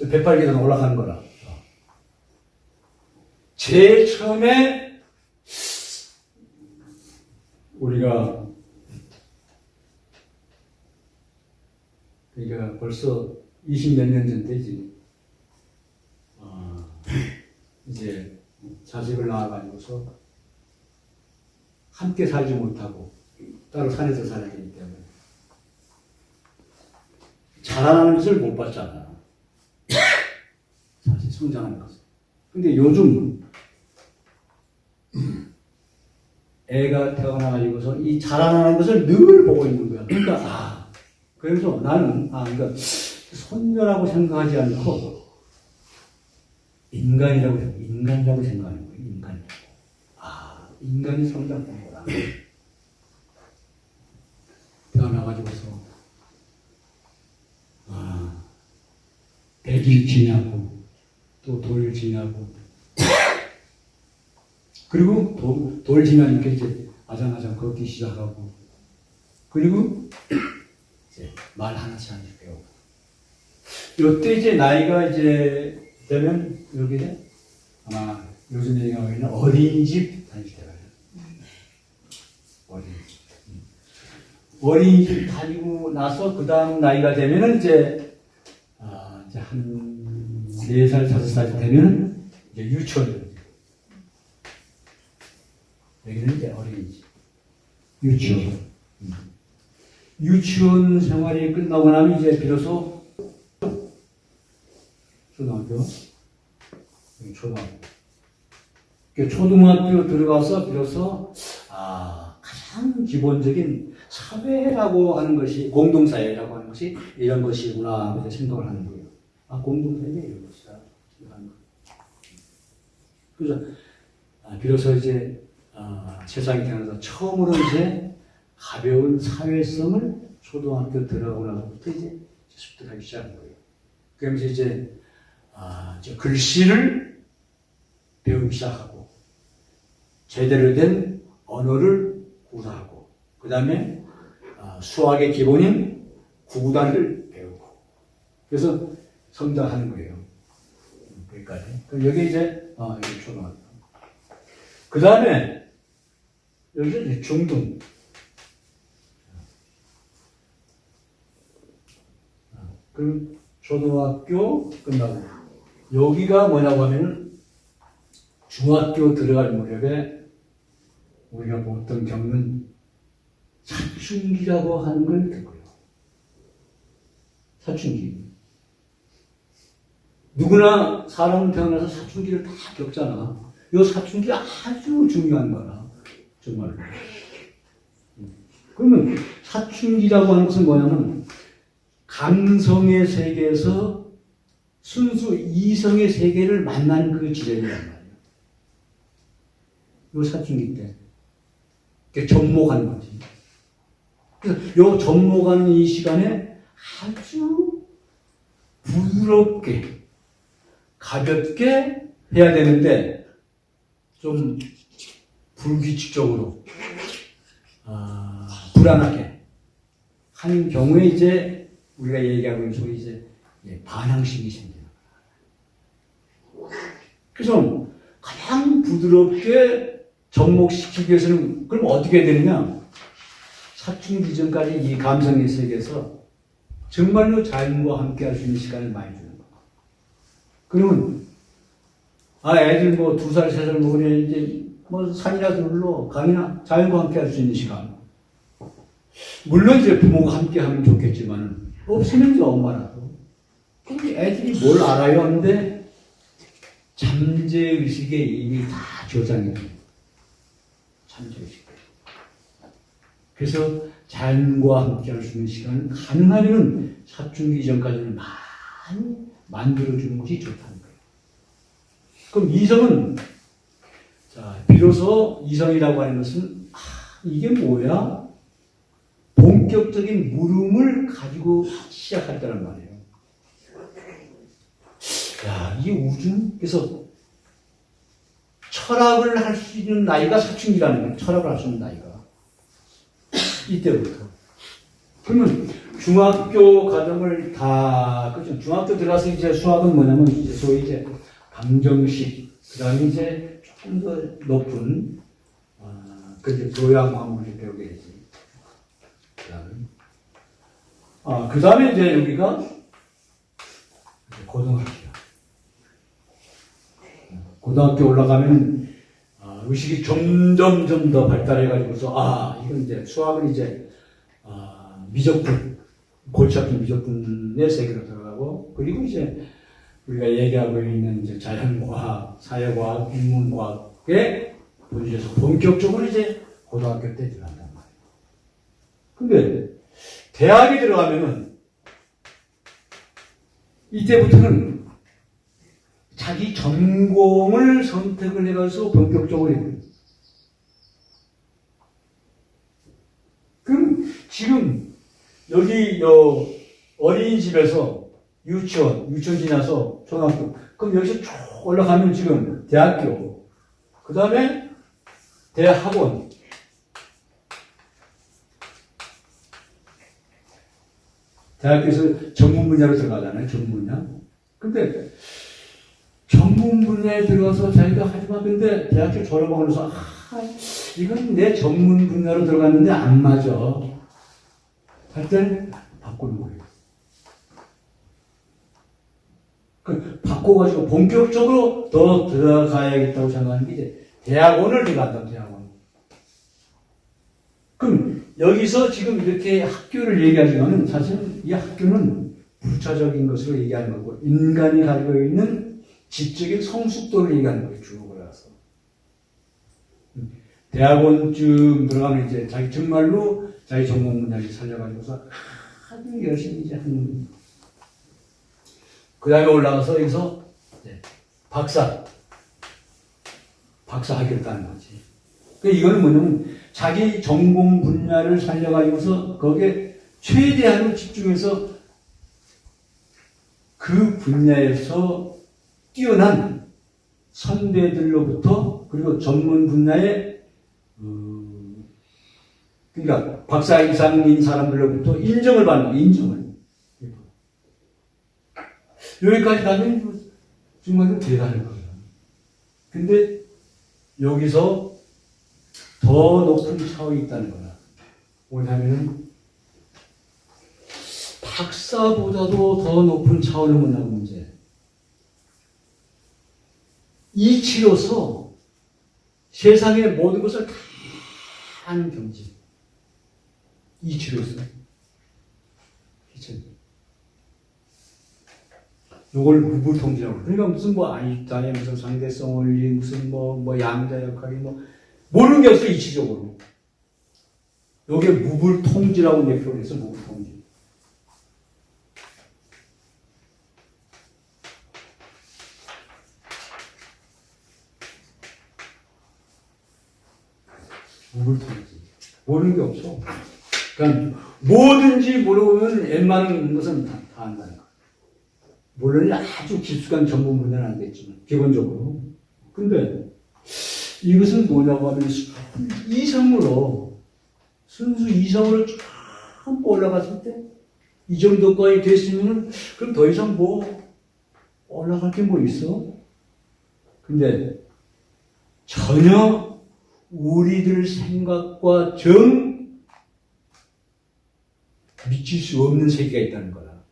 108계단 올라가는 거라. 제일 처음에 우리가 그러니까 벌써 20몇 년 전 되지. 이제 자식을 낳아가지고서 함께 살지 못하고 따로 산에서 살아야 되기 때문에 자라나는 것을 못 봤잖아. 자식 성장하는 것을. 근데 요즘 애가 태어나가지고서 이 자라나는 것을 늘 보고 있는 거야. 그러니까 그래서 나는 그러니까 손녀라고 생각하지 않고 인간이라고 생각하는 거예요. 인간이 성장하는 거라. 태어나가지고서 100일 지나고 또 돌 지나고 그리고 돌 지나니까 이렇게 이제 아장아장 걷기 시작하고 그리고 이제 말 하나씩 배우고 요때 이제 나이가 이제 되면 여기에 아마 요즘 얘기하고 있는 어린이집 다닐 때가 어린이집 다니고 나서 그 다음 나이가 되면은 이제 한 4살, 5살 되면은 이제 유치원. 여기는 이제 어린이집. 유치원. 유치원 생활이 끝나고 나면 이제 비로소 초등학교. 초등학교 들어가서 비로소 가장 가장 기본적인 사회라고 하는 것이, 공동사회라고 하는 것이 이런 것이구나 이렇게 생각을 하는 거예요. 아, 공동사회가 이런 것이다 생각하는 거예요. 그래서 비로소 이제 세상에 태어나서 처음으로 이제 가벼운 사회성을 초등학교 들어가고 나서부터 이제 습득하기 시작한 거예요. 그러면서 이제 글씨를 배우기 시작하고 제대로 된 언어를 구사하고 그 다음에 수학의 기본인 구단을 배우고 그래서 성장하는 거예요. 여기까지. 그럼 여기 이제 여기 초등학교. 그 다음에 여기 이제 중등. 그럼 초등학교 끝나고 여기가 뭐냐고 하면은 중학교 들어갈 무렵에 우리가 보통 겪는 사춘기라고 하는 걸 겪어요. 사춘기. 누구나 사람은 태어나서 사춘기를 다 겪잖아. 이 사춘기 아주 중요한 거라. 정말로. 그러면 사춘기라고 하는 것은 뭐냐면 감성의 세계에서 순수 이성의 세계를 만난 그 지점이란 말이에요. 요 사춘기 때. 그게 접목하는 거지. 그래서 요 접목하는 이 시간에 아주 부드럽게, 가볍게 해야 되는데, 좀 불규칙적으로, 불안하게 하는 경우에 이제 우리가 얘기하고 있는 소위 이제 반항심이 생겨요. 그래서 가장 부드럽게 접목시키기 위해서는 그럼 어떻게 해야 되느냐? 사춘기 전까지 이 감성의 세계에서 정말로 자연과 함께 할 수 있는 시간을 많이 주는 거예요. 그러면 애들 뭐 2살, 3살 먹으면 이제 뭐 산이나 들러 강이나 자연과 함께 할 수 있는 시간. 물론 이제 부모가 함께 하면 좋겠지만 없으면 이제 엄마라도. 그럼 애들이 뭘 알아요? 하는데 잠재의식에 이미 다 저장이 돼요. 잠재의식. 그래서 자연과 함께 할 수 있는 시간은 가능하면 사춘기 이전까지는 많이 만들어주는 것이 좋다는 거예요. 그럼 이성은, 비로소 이성이라고 하는 것은, 이게 뭐야? 본격적인 물음을 가지고 시작했다는 말이에요. 이 우주는, 그래서 철학을 할 수 있는 나이가 사춘기라는 거예요. 철학을 할 수 있는 나이가. 이때부터. 그러면 중학교 과정을 다, 그죠? 중학교 들어가서 이제 수학은 뭐냐면, 이제 소위 이제 방정식, 그 다음에 이제 조금 더 높은, 그 교양과목을 배우게 되지. 그 다음에 이제 여기가 고등학교. 고등학교 올라가면 의식이 점점 더 발달해가지고서 이건 이제 수학은 이제 미적분, 골치 아픈 미적분의 세계로 들어가고 그리고 이제 우리가 얘기하고 있는 이제 자연과학, 사회과학, 인문과학의 분야에서 본격적으로 이제 고등학교 때 들어간단 말이에요. 근데 대학에 들어가면은 이때부터는 자기 전공을 선택을 해가지고 본격적으로 해요. 그럼 지금 여기 어린이집에서 유치원 지나서 초등학교, 그럼 여기서 쭉 올라가면 지금 대학교, 그 다음에 대학원, 대학교에서 전문 분야로 들어가잖아요. 전문 분야. 근데 전문 분야에 들어가서 자기가 하지만 근데 대학교 졸업하고 나서 이건 내 전문 분야로 들어갔는데 안 맞아. 할 때 바꾸는 거예요. 바꿔가지고 본격적으로 더 들어가야겠다고 생각하는 게 이제 대학원을 들어간다. 대학원. 그럼 여기서 지금 이렇게 학교를 얘기하지만은 사실 이 학교는 부차적인 것으로 얘기하는 거고 인간이 가지고 있는 지적인 성숙도를 얘기하는 거예요. 주목을 해서. 대학원쯤 들어가면 이제 자기 정말로 자기 전공 분야를 살려가지고서 아주 열심히 이제 하는. 그 다음에 올라가서 여기서 이제 박사 하겠다는 거지. 그러니까 이거는 뭐냐면 자기 전공 분야를 살려가지고서 거기에 최대한으로 집중해서 그 분야에서 뛰어난 선배들로부터 그리고 전문 분야의 그러니까 박사 이상인 사람들로부터 인정을 받는 거예요. 인정을. 여기까지 가면 정말 대단한 거예요. 근데 여기서 더 높은 차원이 있다는 거야. 뭐냐면은 박사보다도 더 높은 차원을 만나는 문제. 이치로서 세상의 모든 것을 다 하는 경지. 이치로서. 요걸 무불통지라고. 그러니까 무슨 뭐 아인슈타인의 무슨 상대성 원리, 무슨 뭐 양자 역학이 모르는 게 없어, 이치적으로. 요게 무불통지라고 내 표현해서 무불통지. 무불통지. 모르는 게 없어. 그러니까 뭐든지 모르면 웬만한 것은 다 안다는 거야. 물론 아주 깊숙한 전문 분야는 안 됐지만 기본적으로. 근데 이것은 뭐냐고 하면 순수 이성으로 쭉 올라갔을 때 이 정도까지 됐으면 그럼 더 이상 뭐 올라갈 게 뭐 있어? 근데 전혀 우리들 생각과 정 미칠 수 없는 세계가 있다는 거야.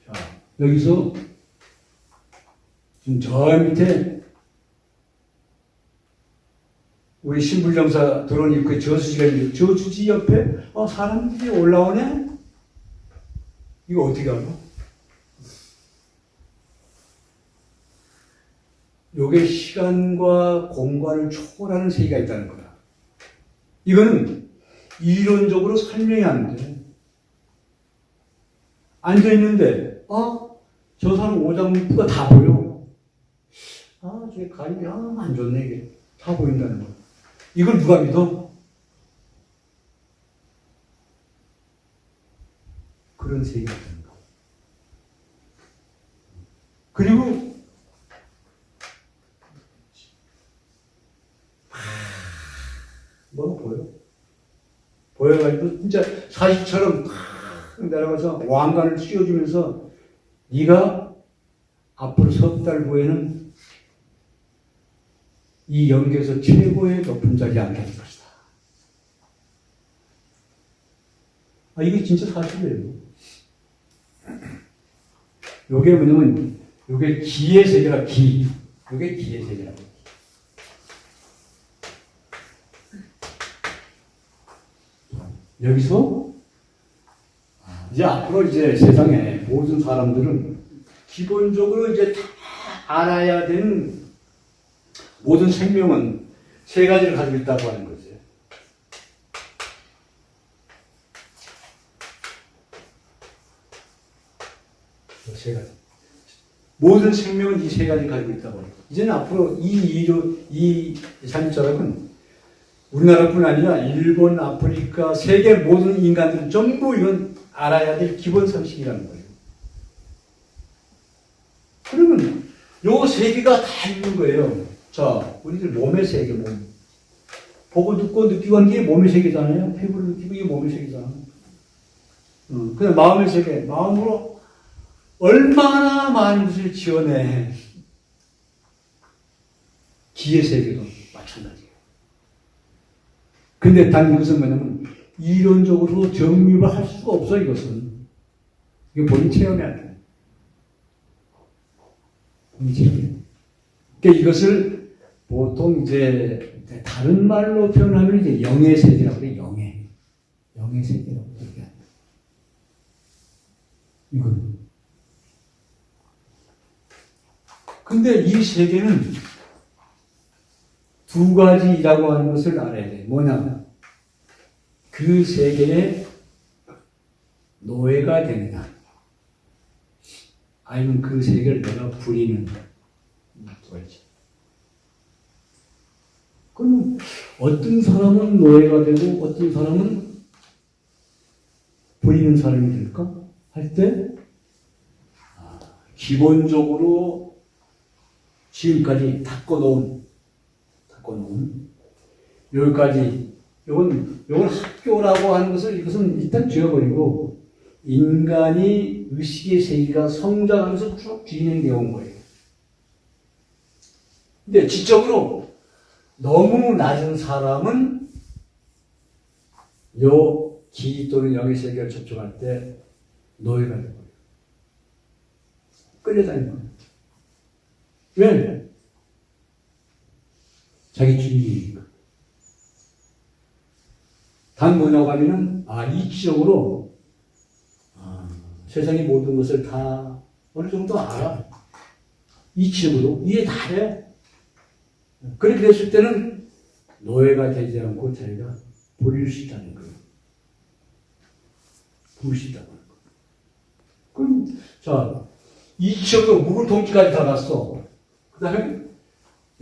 자, 여기서 지금 저 밑에 우리 신불정사 드론 입구에 저수지가 있는데 저수지 옆에 사람들이 올라오네? 이거 어떻게 알아? 요게 시간과 공간을 초월하는 세계가 있다는 거야. 이거는 이론적으로 설명이 안 돼. 앉아있는데, 저 사람 오장육부가 다 보여. 저게 가입이, 안 좋네, 이게. 다 보인다는 거야. 이걸 누가 믿어? 그런 세계가 있다는 거야. 그리고, 뭐가 보여? 보여가지고 진짜 사실처럼 내려가서 왕관을 씌워주면서 네가 앞으로 석 달 후에는 이 영계에서 최고의 높은 자리에 앉게 될 것이다. 이게 진짜 사실이에요. 요게 뭐냐면 요게 기의 세계라 기. 요게 기의 세계라고. 여기서 이제 앞으로 이제 세상에 모든 사람들은 기본적으로 이제 다 알아야 되는 모든 생명은 세 가지를 가지고 있다고 하는 거죠. 세 가지. 모든 생명은 이 세 가지를 가지고 있다고 합니다. 이제는 앞으로 이 산자락은 우리나라뿐 아니라 일본, 아프리카, 세계 모든 인간들은 전부 이건 알아야 될 기본 상식이라는 거예요. 그러면 요 세 개가 다 있는 거예요. 자, 우리들 몸의 세계, 몸. 보고 듣고 느끼고 하는 게 몸의 세계잖아요. 피부를 느끼고 이게 몸의 세계잖아. 그냥 마음의 세계, 마음으로 얼마나 많은 것을 지어내. 기의 세계도 마찬가지예요. 근데 단 이것은 뭐냐면 이론적으로 정립을 할 수가 없어, 이것은. 이거 본인 체험해야 돼. 본인 체험. 그러니까 이것을 보통 이제 다른 말로 표현하면 이제 영의 세계라고 그래, 영의 세계라고 얘기합니다. 이건. 근데 이 세계는 두 가지라고 하는 것을 알아야 돼. 뭐냐? 그 세계의 노예가 되느냐, 아니면 그 세계를 내가 부리는 두 가지. 그럼 어떤 사람은 노예가 되고 어떤 사람은 부리는 사람이 될까? 할 때 기본적으로 지금까지 닦아놓은 여기까지 이건 학교라고 하는 것을 이것은 일단 지워버리고 인간이 의식의 세계가 성장하면서 쭉 진행되어 온 거예요. 근데 지적으로 너무 낮은 사람은 요 기 또는 영의 세계를 접촉할 때 노예가 되고 끌려다니는 거예요. 왜? 자기 주인이니까. 단 뭐냐고 하면은, 이치적으로, 세상의 모든 것을 다 어느 정도 알아. 이치적으로. 이해 다 해. 그렇게 됐을 때는 노예가 되지 않고 자기가 부릴 수 있다는 거예요. 부릴 수 있다는 거예요. 그럼, 자, 이치적으로 묵을 동지까지 다 갔어. 그 다음에,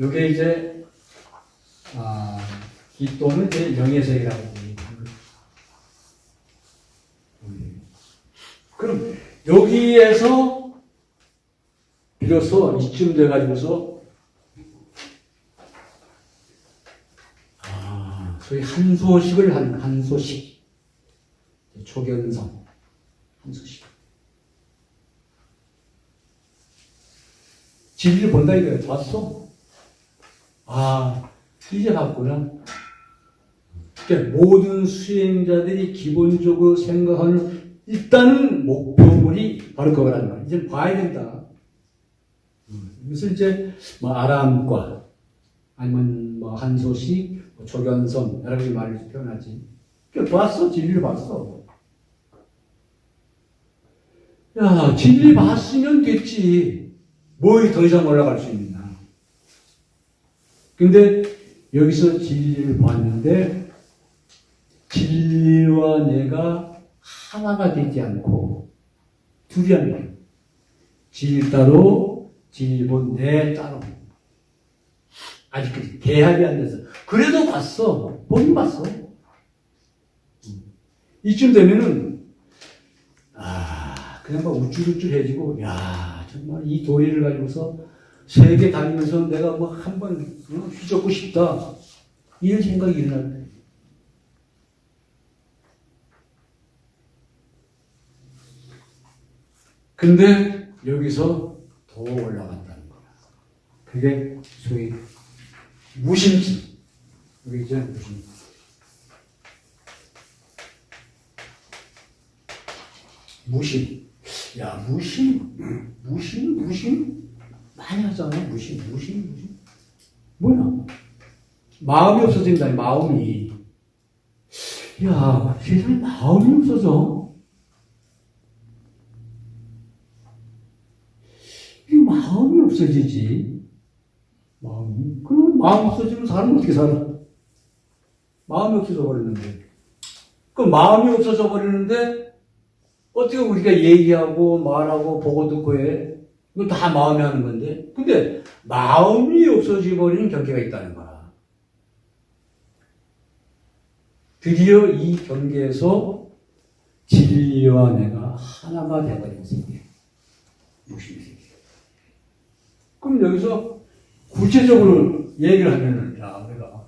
요게 이제, 기또는 이제 영의 세계라고 얘기하는 거예요. 그럼, 여기에서, 비로소 이쯤 돼가지고서, 소위 한소식을 하는, 한소식. 초견성. 한소식. 진리를 본다 이거예요. 봤어? 이제 봤구나. 그러니까 모든 수행자들이 기본적으로 생각하는 일단은 목표물이 바로 그거라는 거야. 이제 봐야 된다. 이것을 이제 뭐 아람과 아니면 뭐 한소식, 뭐 조견성 여러 가지 말을 표현하지. 그러니까 봤어, 진리를 봤어. 야, 진리 봤으면 됐지. 뭐 더 이상 올라갈 수 있느냐. 근데 여기서 진리를 봤는데 진리와 내가 하나가 되지 않고 둘이 아니에요. 진 따로, 진본 내 따로. 아직까지 개합이 안 돼서. 그래도 봤어. 보긴 봤어. 이쯤 되면은 그냥 막 우쭐우쭐해지고, 야, 정말 이 도리를 가지고서 세계 다니면서 내가 뭐 한번 휘젓고 싶다. 이런 생각이 일어날 거예요. 근데 여기서 더 올라간다는 거야. 그게 소위 무심지. 여기 이제 무심지. 무심. 야, 무심. 많이 하잖아. 무심. 뭐야? 마음이 없어진다, 마음이. 야, 세상에 마음이 없어져. 이 마음이 없어지지. 마음이. 그럼 마음 없어지면 사람은 어떻게 살아? 마음이 없어져 버리는데. 그 마음이 없어져 버리는데, 어떻게 우리가 얘기하고 말하고 보고 듣고 해? 이거 다 마음이 하는 건데. 근데 마음이 없어져 버리는 경계가 있다는 거야. 드디어 이 경계에서 진리와 내가 하나가 되어버린 세계. 무심의 세계. 그럼 여기서 구체적으로 얘기를 하면은, 야, 내가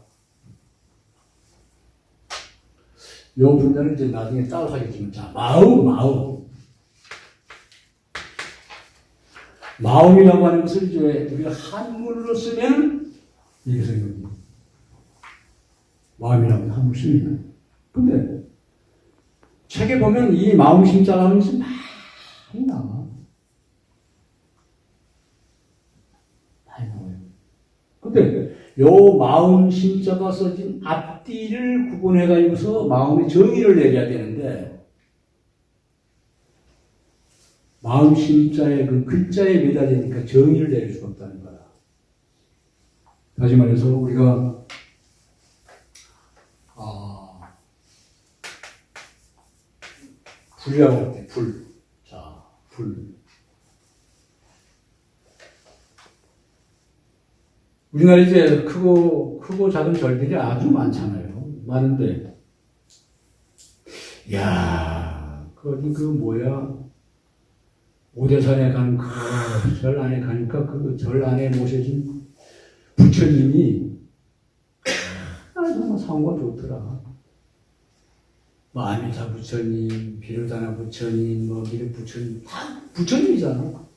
요 분야는 이제 나중에 따로 하겠지만, 자, 마음이라고 하는 것을 이제 우리가 한문으로 쓰면 이게 생각이 마음이라고 하는 한문을 씁니다. 근데 책에 보면 이 마음 심자라는 것이 많이 나와. 많이 나와요. 근데 요 마음 심자가 써진 앞뒤를 구분해가지고서 마음의 정의를 내려야 되는데, 마음 심자의 그 글자에 매달리니까 정의를 내릴 수가 없다는 거야. 다시 말해서 우리가 불이라고 할 때 불. 자, 불. 우리나라에 이제 크고 작은 절들이 아주 많잖아요. 많은데, 야, 그 뭐야. 오대산에 간 그 절 안에 가니까 그 절 안에 모셔진 부처님이 정말 상호가 좋더라. 뭐 아미타 부처님, 비로다나 부처님, 뭐 미륵 부처님 다 부처님이잖아.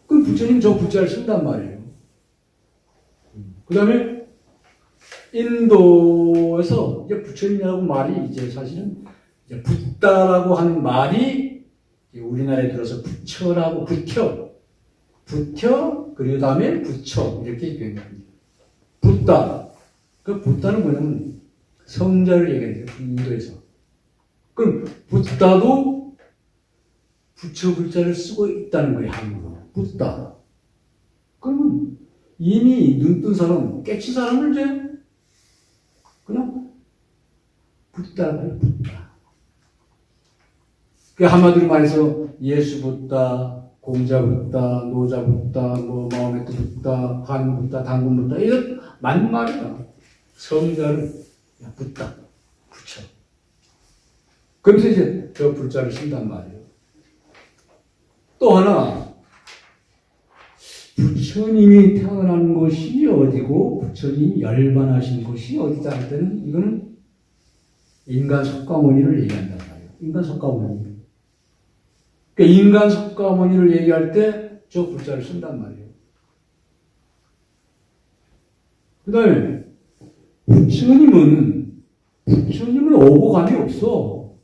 그럼 부처님 저 부자를 쓴단 말이에요. 그 다음에 인도에서 이제 부처님이라고 말이 이제 사실은 이제 붓다라고 하는 말이 우리나라에 들어서 부처라고 부처 그리고 다음에 부처 이렇게 변합니다. 붓다. 그 붓다는 뭐냐면 성자를 얘기해요. 인도에서. 그럼 붓다도 부처 글자를 쓰고 있다는 거예요. 한국어. 붓다. 그러면 이미 눈뜬 사람, 깨친 사람을 이제 그냥 붓다라고 붓다. 그 한마디로 말해서 예수 붓다, 공자 붓다, 노자 붓다, 뭐 마호메트 붓다, 한 붓다, 당군 붓다 이런 맞는 말이다. 성자를 붓다, 붙여. 그러면서 이제 저 불자를 쓴단 말이에요. 또 하나 부처님이 태어난 곳이 어디고 부처님이 열반하신 곳이 어디다 할 때는 이거는 인간 석가모니를 얘기한단 말이에요. 인간 석가모니. 그러니까 인간 석가모니를 얘기할 때 저 불자를 쓴단 말이에요. 그 다음에 부처님은 오고 감이 없어.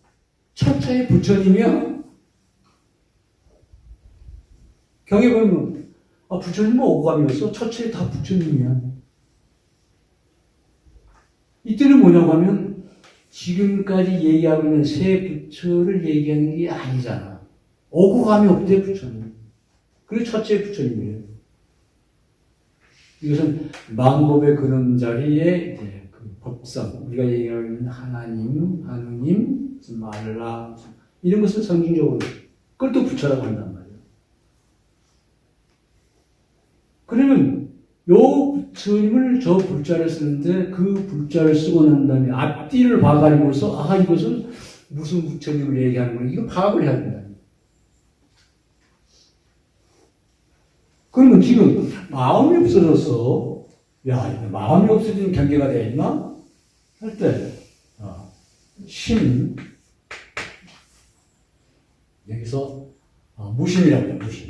첫차의 부처님이야. 경에 보면 부처님은 오고 감이 없어. 첫차에 다 부처님이야. 이때는 뭐냐고 하면 지금까지 얘기하고 있는 세 부처를 얘기하는 게 아니잖아. 오고 감이 없대 부처님. 그리고 첫째 부처님이에요. 이것은 망법의 그런 자리에 이제 그 법성, 우리가 얘기하고 있는 하나님, 하느님, 알라 이런 것을 상징적으로 그걸 또 부처라고 한단 말이에요. 그러면 요 부처님을 저 불자를 쓰는데 그 불자를 쓰고 난 다음에 앞뒤를 봐가지고서 이것은 무슨 부처님을 얘기하는 거야. 이거 파악을 해야 된다. 그러면 지금 마음이 없어졌어. 야, 이거 마음이 없어지는 경계가 되어 있나? 할 때, 여기서 무심이라고 해요, 무심.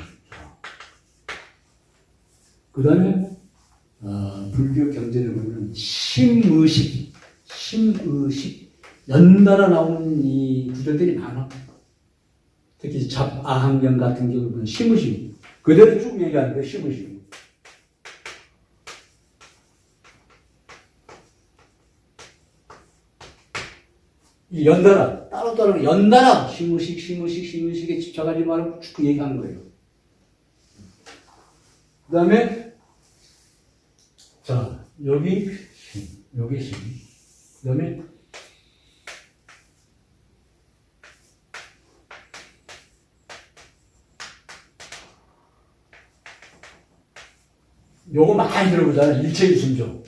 그 다음에 불교 경전에 보면 심의식, 연달아 나오는 이 구절들이 많아. 특히 잡아항경 같은 경우는 보면 심의식. 그대로 쭉 얘기하는 거예요, 심의식. 이 연달아, 따로따로 연달아, 심의식에 집착하지 말고 쭉 얘기하는 거예요. 그 다음에, 자, 여기 심. 그 다음에, 요거 많이 들어보잖아요. 일체이순조.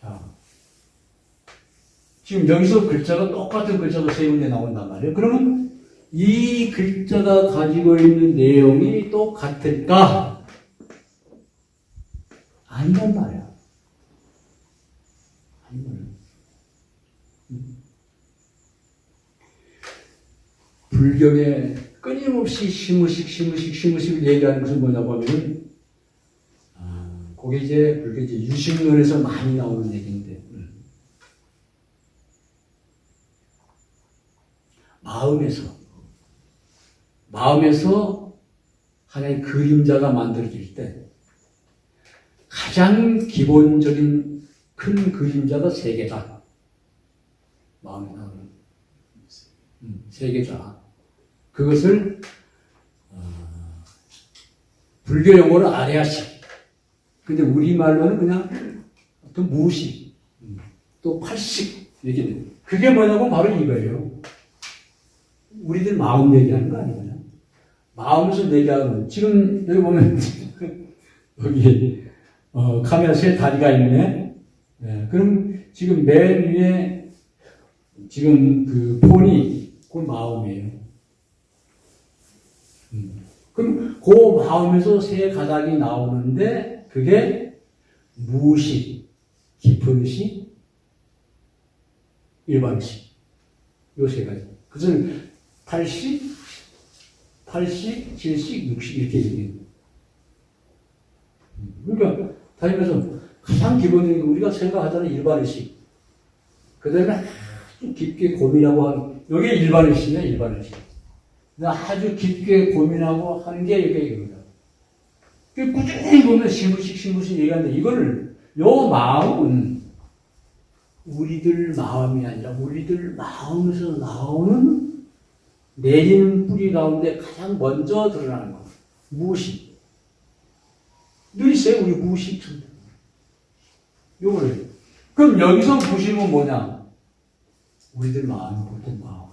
자, 지금 여기서 글자가 똑같은 글자가 세 군데 나온단 말이에요. 그러면 이 글자가 가지고 있는 내용이 똑같을까? 아니란 말이야. 아니면 불경에 끊임없이 심의식을 얘기하는 것은 뭐냐고 하면 그게 이제 불교 이제 유식론에서 많이 나오는 얘기인데 마음에서 하나의 그림자가 만들어질 때 가장 기본적인 큰 그림자가 세 개다. 마음에 나오는 세 개다. 그것을 불교 용어로 아레아식. 근데 우리말로는 그냥 어떤 무식, 또 팔식, 이렇게 돼요. 그게 뭐냐고 바로 이거예요. 우리들 마음 얘기하는 거 아니에요? 마음에서 얘기하는, 지금 여기 보면, 여기, 카메라 세 다리가 있네. 네, 그럼 지금 맨 위에 지금 그 폰이 그 마음이에요. 그럼 그 마음에서 세 가닥이 나오는데 그게 무식, 깊은 식, 일반식. 요 세 가지. 그래서 80, 70, 60 이렇게 얘기해요. 그러니까 다니면서 가장 기본적인 거 우리가 생각하자는 일반의식. 그 다음에 아주 깊게 고민하고 하는, 이게 일반의식이야, 일반의식. 아주 깊게 고민하고 하는 게 이겁니다. 꾸준히 보면 신부식 얘기하는데 이거를, 요 마음은 우리들 마음이 아니라 우리들 마음에서 나오는 내리는 뿌리 가운데 가장 먼저 드러나는 거. 무식. 늘 있어요, 우리 무식. 요거를. 그럼 여기서 무식은 뭐냐? 우리들 마음이 보통 마음.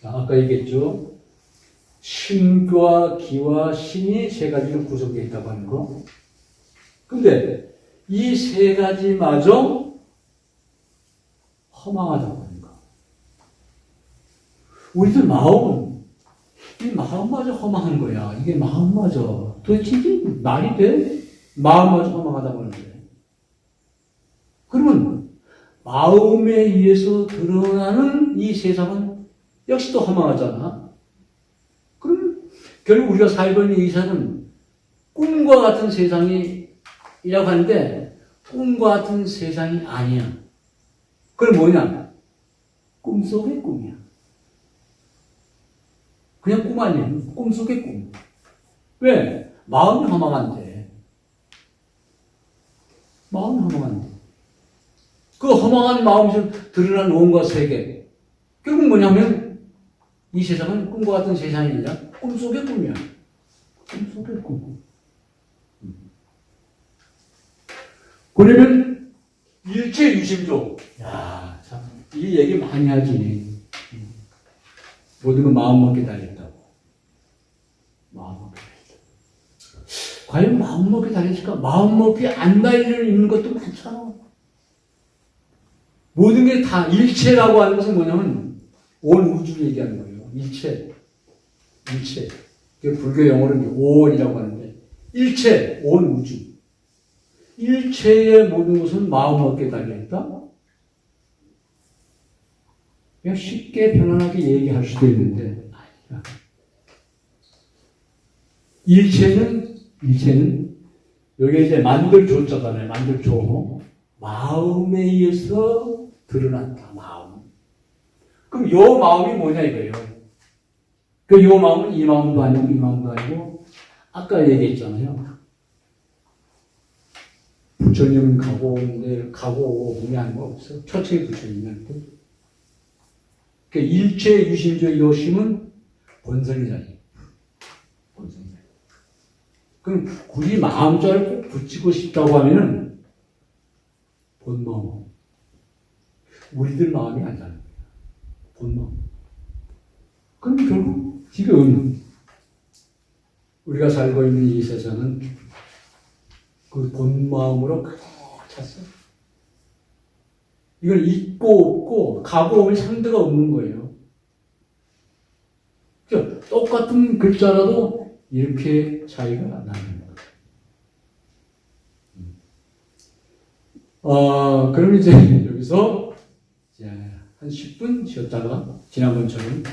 자, 아까 얘기했죠? 신과 기와 신이 세 가지로 구성되어 있다고 하는 거. 근데 이 세 가지마저 허망하다고 하는 거. 우리들 마음은 이 마음마저 허망한 거야. 이게 마음마저. 도대체 이게 말이 돼? 마음마저 허망하다고 하는데. 그러면 마음에 의해서 드러나는 이 세상은 역시 또 허망하잖아. 그럼 결국 우리가 살고 있는 이 세상은 꿈과 같은 세상이라고 하는데 꿈과 같은 세상이 아니야. 그럼 뭐냐? 꿈속의 꿈이야. 그냥 꿈 아니야. 꿈속의 꿈. 왜? 마음이 허망한데. 마음이 허망한데. 그 허망한 마음에서 드러난 온갖 세계. 결국 뭐냐면 이 세상은 꿈과 같은 세상이 아니라 꿈속의 꿈이야. 꿈속의 꿈. 그러면 일체 유심조. 야, 참, 이 얘기 많이 하지. 모든 건 마음먹기에 달렸다고. 마음먹기에 달렸다. 과연 마음먹기에 달렸을까? 마음먹기에 안 달려 있는 것도 많잖아. 모든 게 다 일체라고 하는 것은 뭐냐면 온 우주를 얘기하는 거예요. 일체. 일체. 불교 용어로는 오온이라고 하는데 일체, 온 우주. 일체의 모든 것은 마음먹기에 달려있다? 그냥 쉽게 편안하게 얘기할 수도 있는데 아니야. 일체는 여기 이제 만들조자잖아요. 만들조. 마음에 의해서 드러난다. 마음. 그럼 요 마음이 뭐냐 이거예요. 그 요 마음은 이 마음도 아니고 이 마음도 아니고 아까 얘기했잖아요. 부처님은 가고 오는데 가고 오면 하는 거 없어. 처처의 부처님한테. 그 일체 유심조 요심은 본성이잖아요. 본성이잖아요. 그럼 굳이 마음자를 꼭 붙이고 싶다고 하면은 본마음. 우리들 마음이 아니잖아요. 본마음. 그럼 결국 지금 우리가 살고 있는 이 세상은 그 본마음으로 가득 찼어. 이걸 있고 없고 가고 오면 상대가 없는 거예요. 그러니까 똑같은 글자라도 이렇게 차이가 나는 거예요. 그럼 이제 여기서 이제 한 10분 쉬었다가 지난번처럼